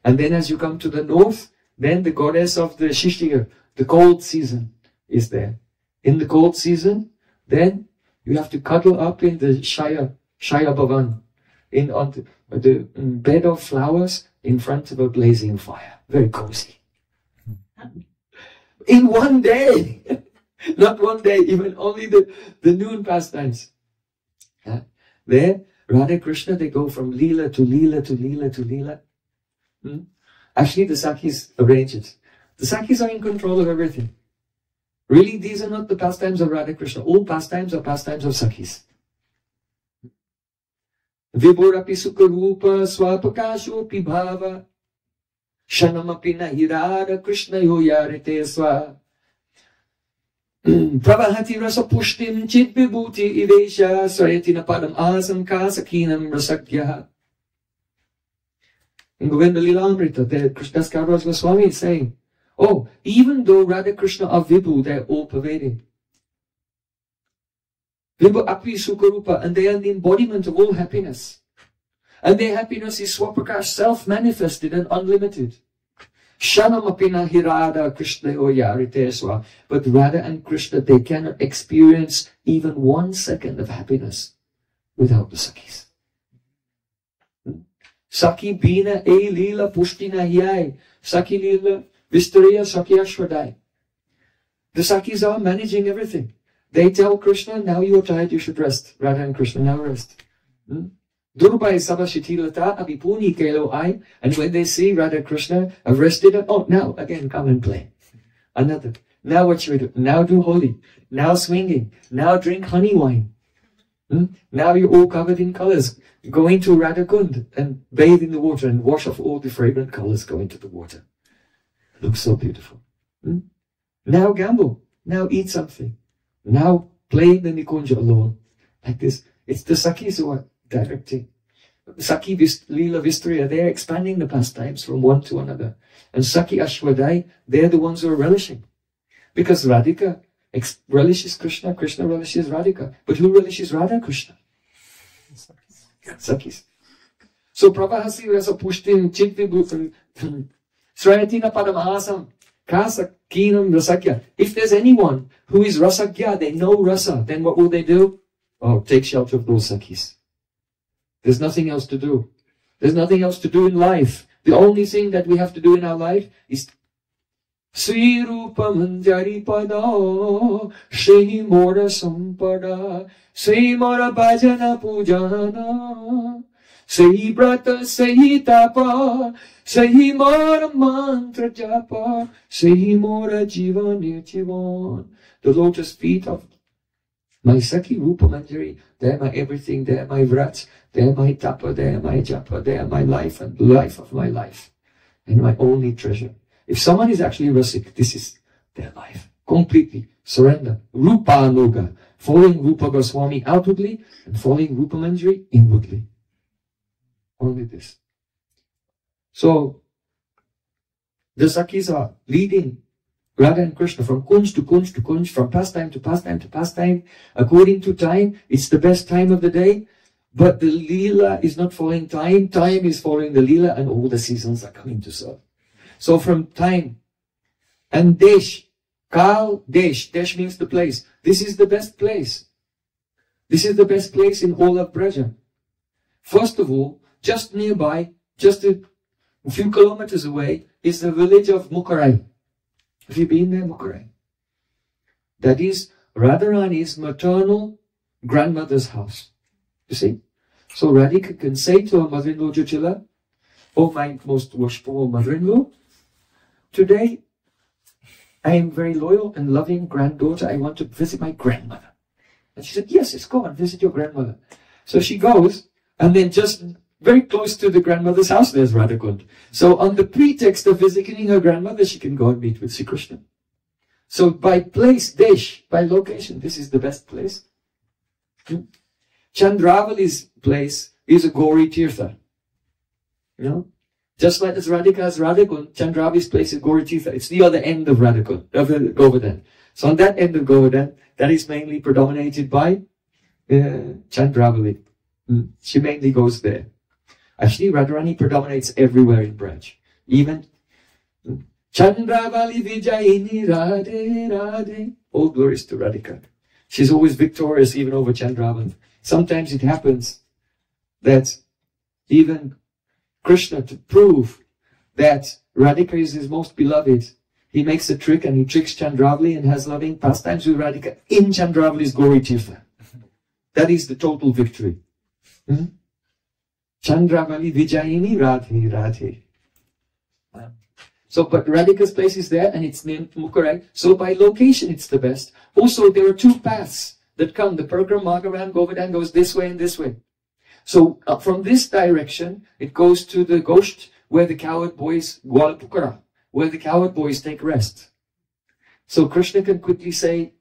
[SPEAKER 3] And then as you come to the north, then the goddess of the Shishir, the cold season, is there. In the cold season, then you have to cuddle up in the Shaya Bhavan, on the bed of flowers in front of a blazing fire. Very cozy. In one day, not one day, even only the noon pastimes. There, Radha Krishna, they go from Leela to Leela to Leela to Leela. Actually, the Sakhis arrange it. The Sakhis are in control of everything. Really, these are not the pastimes of Radha Krishna. All pastimes are pastimes of Sakhis. Vibhorapi Sukarupa Swapakashopi Bhava Shanamapi Nahirada Krishna Yoyarite Swa Pravahati Rasa Pushtim Chit Vibhuti Ivesha Swayatina Padam Asam Kasakinam Rasakya. In Govinda Lilamrita, the Krishnadas Kaviraj Goswami is saying, even though Radha Krishna are Vibhu, they are all pervading. Vibhu Api Sukarupa, and they are the embodiment of all happiness. And their happiness is Swaprakash, self-manifested and unlimited. Shanamapina Hirada Krishna Oyariteswa. But Radha and Krishna, they cannot experience even 1 second of happiness without the Sakhis. Sakhi Bina E Leela Pushtina Hyai. Sakhi Leela Vistaraya Sakhi Ashwadai. The Sakhis are managing everything. They tell Krishna, now you are tired, you should rest. Radha and Krishna, now rest. Durbai Sabashitilata Abhipuni Kelo Ai. And when they see Radha and Krishna have rested, now again come and play. Another. Now what should we do? Now do holy. Now swinging. Now drink honey wine. Now you're all covered in colors. Go into Radha Kund and bathe in the water and wash off all the fragrant colors. Go into the water. Looks so beautiful. Now gamble. Now eat something. Now play in the Nikunja alone. Like this. It's the Sakhis who are directing. Sakhi Leela Vistariya, they're expanding the pastimes from one to another. And Sakhi Ashwadai, they're the ones who are relishing. Because Radhika relishes Krishna, Krishna relishes Radhika. But who relishes Radha? Krishna. Sakhis. So Prabhahasi Rasa Pushtin Chitvi Srayatina Padamahasam Kasa Kinam Rasakya. If there's anyone who is Rasakya, they know Rasa, then what will they do? Oh, take shelter of those Sakhis. There's nothing else to do. There's nothing else to do in life. The only thing that we have to do in our life is Sri Rupa Manjari Pada Shri Mora Sampada Sri Mora Bhajana Pujana Sri Brata Sri Tapa Sri Mora Mantra Japa Sri Mora Jivan Jivan. The lotus feet of my Sakhi Rupa Manjari, they're my everything, they're my vrats, they're my tapa, they're my japa, they're my life and life of my life. And my only treasure. If someone is actually rasik, this is their life. Completely. Surrender. Rupa Anuga. Following Rupa Goswami outwardly and following Rupa Manjari inwardly. Only this. So, the Sakhis are leading Radha and Krishna from kunj to kunj to kunj, from pastime to pastime to pastime. According to time, it's the best time of the day. But the Leela is not following time. Time is following the Leela, and all the seasons are coming to serve. So from time and Desh, Kal, Desh. Desh means the place. This is the best place. This is the best place in all of Braja. First of all, just nearby, just a few kilometers away, is the village of Mukarai. Have you been there, Mukarai? That is Radharani's maternal grandmother's house. You see? So Radhika can say to her mother-in-law Jyotila, "Oh, my most worshipful mother-in-law, today I am very loyal and loving granddaughter. I want to visit my grandmother." And she said, "Yes, yes, go and visit your grandmother." So she goes, and then just very close to the grandmother's house, there's Radha Kund. So on the pretext of visiting her grandmother, she can go and meet with Sri Krishna. So by place, Desh, by location, this is the best place. Chandravali's place is a Gauri Tirtha. You know? Just like as Radhika has Radha Kund, Chandravali's place is Gauri Tirtha. It's the other end of Radha Kund, of Govardhan. So on that end of Govardhan, that is mainly predominated by Chandravali. She mainly goes there. Actually, Radharani predominates everywhere in Braj. Even Chandravali Vijayini Radhe Radhe. All glories to Radhika. She's always victorious even over Chandravali. Sometimes it happens that even Krishna, to prove that Radhika is his most beloved, he makes a trick and he tricks Chandravali and has loving pastimes with Radhika in Chandravali's Gauri Tirtha. That is the total victory. Chandravali Vijayini Radhe Radhe. So, but Radhika's place is there and it's named Mukarai. So by location it's the best. Also, there are two paths that come. The Paragram Magaran Govardhan goes this way and this way. So from this direction, it goes to the Gosht, where the cowherd boys, Gwalpukara, where the cowherd boys take rest. So Krishna can quickly say,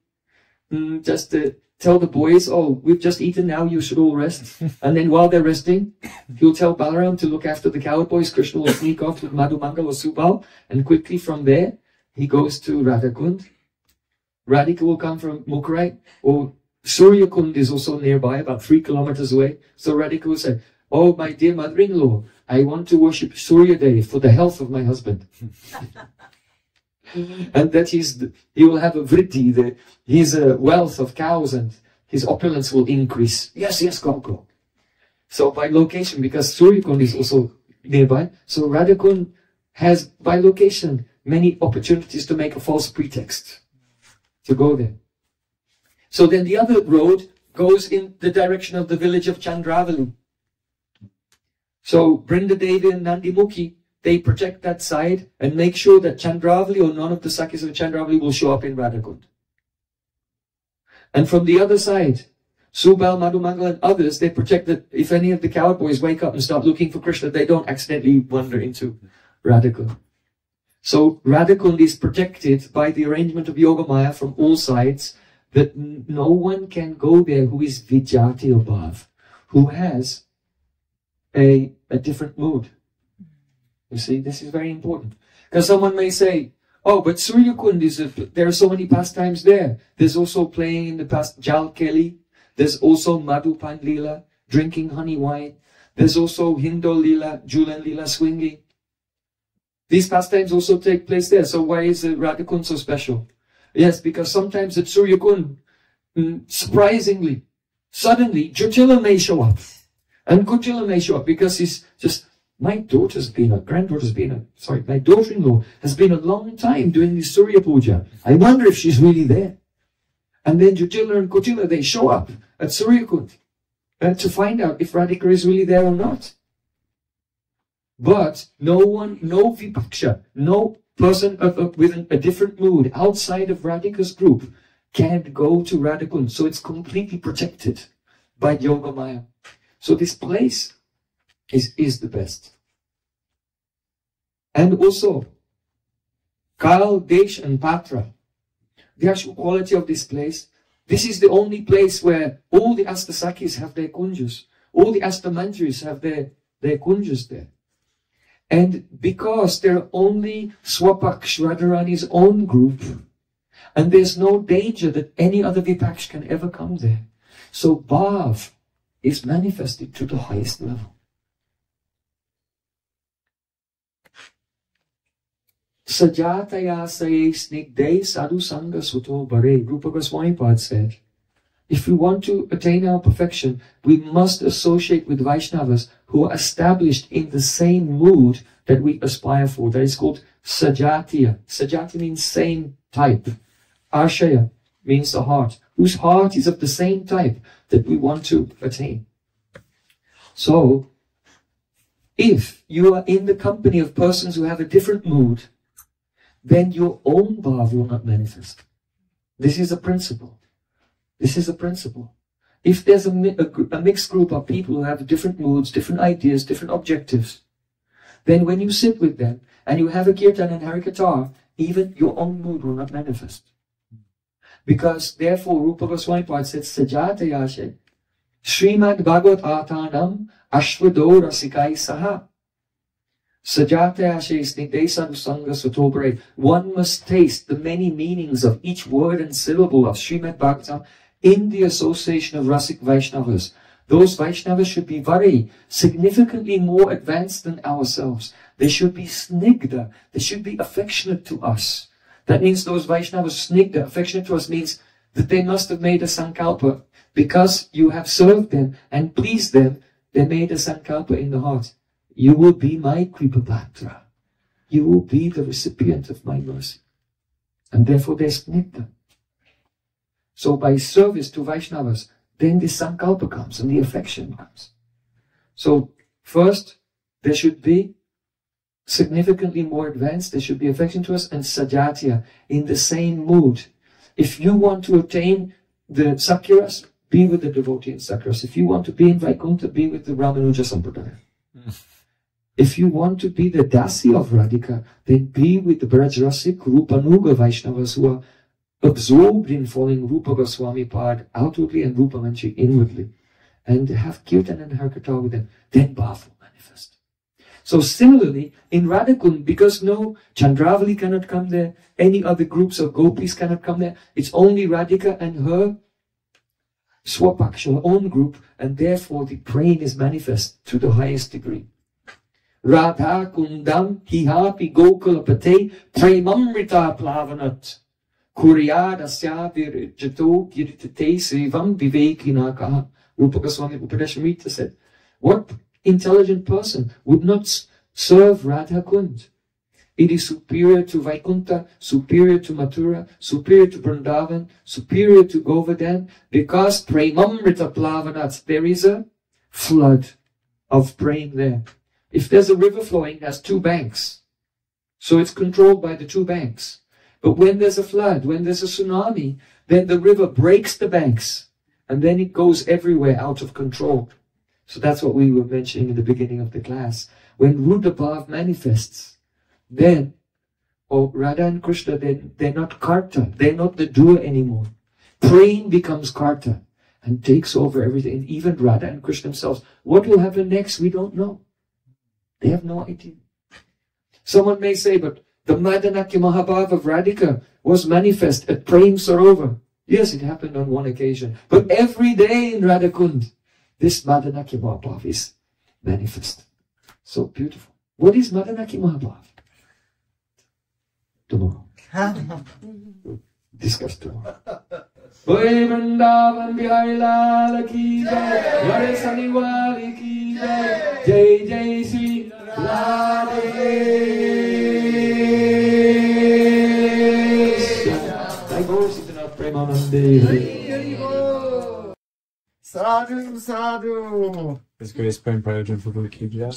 [SPEAKER 3] just tell the boys, "Oh, we've just eaten now, you should all rest." And then while they're resting, he'll tell Balaram to look after the cowherd boys. Krishna will sneak off with Madhumangal or Subal, and quickly from there, he goes to Radha Kund. Radhika will come from Mukarai, or Surya Kund is also nearby, about 3 kilometers away. So Radhika will say, "Oh, my dear mother-in-law, I want to worship Surya Day for the health of my husband." And that he will have a vriddhi, his wealth of cows and his opulence will increase. Yes, yes, go. So by location, because Surya Kund is also nearby, so Radha Kund has, by location, many opportunities to make a false pretext to go there. So then the other road goes in the direction of the village of Chandravali. So Brindadevi and Nandimukhi, they protect that side and make sure that Chandravali or none of the Sakhis of Chandravali will show up in Radha Kund. And from the other side, Subal, Madhumangal and others, they protect that if any of the cowboys wake up and start looking for Krishna, they don't accidentally wander into Radhakund. So Radhakund is protected by the arrangement of Yogamaya from all sides, that no one can go there who is Vijati above, who has a different mood. You see, this is very important. Because someone may say, oh, but Suryakund there are so many pastimes there. There's also playing in the past Jal Keli. There's also Madhupan Leela, drinking honey wine. There's also Hindol Leela, Julan Leela, swinging. These pastimes also take place there. So why is Radhakund so special? Yes, because sometimes at Suryakund, surprisingly, suddenly, Jyotila may show up. And Kujila may show up because he's just, my daughter-in-law has been a long time doing this Surya Puja. I wonder if she's really there. And then Jyotila and Kujila, they show up at Suryakund to find out if Radhika is really there or not. But no one, no vipaksha, no person with a different mood outside of Radhika's group can go to Radhakund. So it's completely protected by Yogamaya. So this place is the best. And also, Kal, Desh and Patra, the actual quality of this place, this is the only place where all the Astasakis have their kunjas. All the Astamanjaris have their kunjas there. And because they're only Swapaksh, Radharani's own group, and there's no danger that any other Vipaksh can ever come there. So Bhav is manifested to the highest level. Sajataya saye snigde sadhu sangha suto bare. Rupa Goswami Pad said, if we want to attain our perfection, we must associate with Vaishnavas who are established in the same mood that we aspire for. That is called Sajatiya. Sajati means same type. Ashaya means the heart, whose heart is of the same type that we want to attain. So, if you are in the company of persons who have a different mood, then your own bhav will not manifest. This is a principle. This is a principle. If there's a mixed group of people who have different moods, different ideas, different objectives, then when you sit with them and you have a kirtan and harikatha, even your own mood will not manifest. Because therefore Rupa Goswami Pad said, Sajatayashe, Srimad Bhagavat Atanam Ashvado Rasikai Saha. Sajatayashe Snigde Sadhu Sangha Sutobare. One must taste the many meanings of each word and syllable of Srimad Bhagavatam in the association of Rasik Vaishnavas. Those Vaishnavas should be very significantly more advanced than ourselves. They should be snigda. They should be affectionate to us. That means those Vaishnavas snigda, affectionate to us, means that they must have made a sankalpa. Because you have served them and pleased them, they made a sankalpa in the heart. You will be my Kripapatra. You will be the recipient of my mercy. And therefore they're snigda. So by service to Vaishnavas, then the sankalpa comes and the affection comes. So first, there should be significantly more advanced, there should be affection to us, and sajatya, in the same mood. If you want to attain the Sakyaras, be with the devotee in Sakyaras. If you want to be in Vaikuntha, be with the Ramanuja Sampradaya. If you want to be the Dasi of Radhika, then be with the Brajrasik Rupanuga Vaishnavas who are absorbed in following Rupa Goswami Pad outwardly and Rupa Manchi inwardly. And have Kirtan and Harikatha with them. Then Bhav will manifest. So similarly, in Radhakund, because no Chandravali cannot come there, any other groups of gopis cannot come there, it's only Radhika and her Swapaksha, her own group, and therefore the praying is manifest to the highest degree. Radha Kundam Hihapi Gokulapate Premamrita Plavanat Kuryadasya Virjato Kirtate Srivam Vivekinaka. Rupa Goswami Upadeshamrita said, what intelligent person would not serve Radha Kund? It is superior to Vaikuntha, superior to Mathura, superior to Vrindavan, superior to Govardhan, because Premamrita Plavanat, there is a flood of praying there. If there's a river flowing, it has two banks. So it's controlled by the two banks. But when there's a flood, when there's a tsunami, then the river breaks the banks And then it goes everywhere out of control. So that's what we were mentioning in the beginning of the class. When Ruddha Bhav manifests, then Radha and Krishna, they're not karta, they're not the doer anymore. Prem becomes karta and takes over everything. And even Radha and Krishna themselves, what will happen next, we don't know. They have no idea. Someone may say, but the Madanakya Mahabhav of Radhika was manifest at Prem Sarovar. Yes, it happened on one occasion. But every day in Radhakund, this Madanakya Mahabhav is manifest. So beautiful. What is Madanakya Mahabhav? Tomorrow. Discuss tomorrow. Boy Vrindavan Bihari Lal ki jai, Vare Saniwali ki jai, Jai Jai Sri Radhe. Jai Gaur Sitanath Premanande.
[SPEAKER 5] Sadhu, sadhu.
[SPEAKER 2] His Grace Prem Prayojan for Guru ki jai.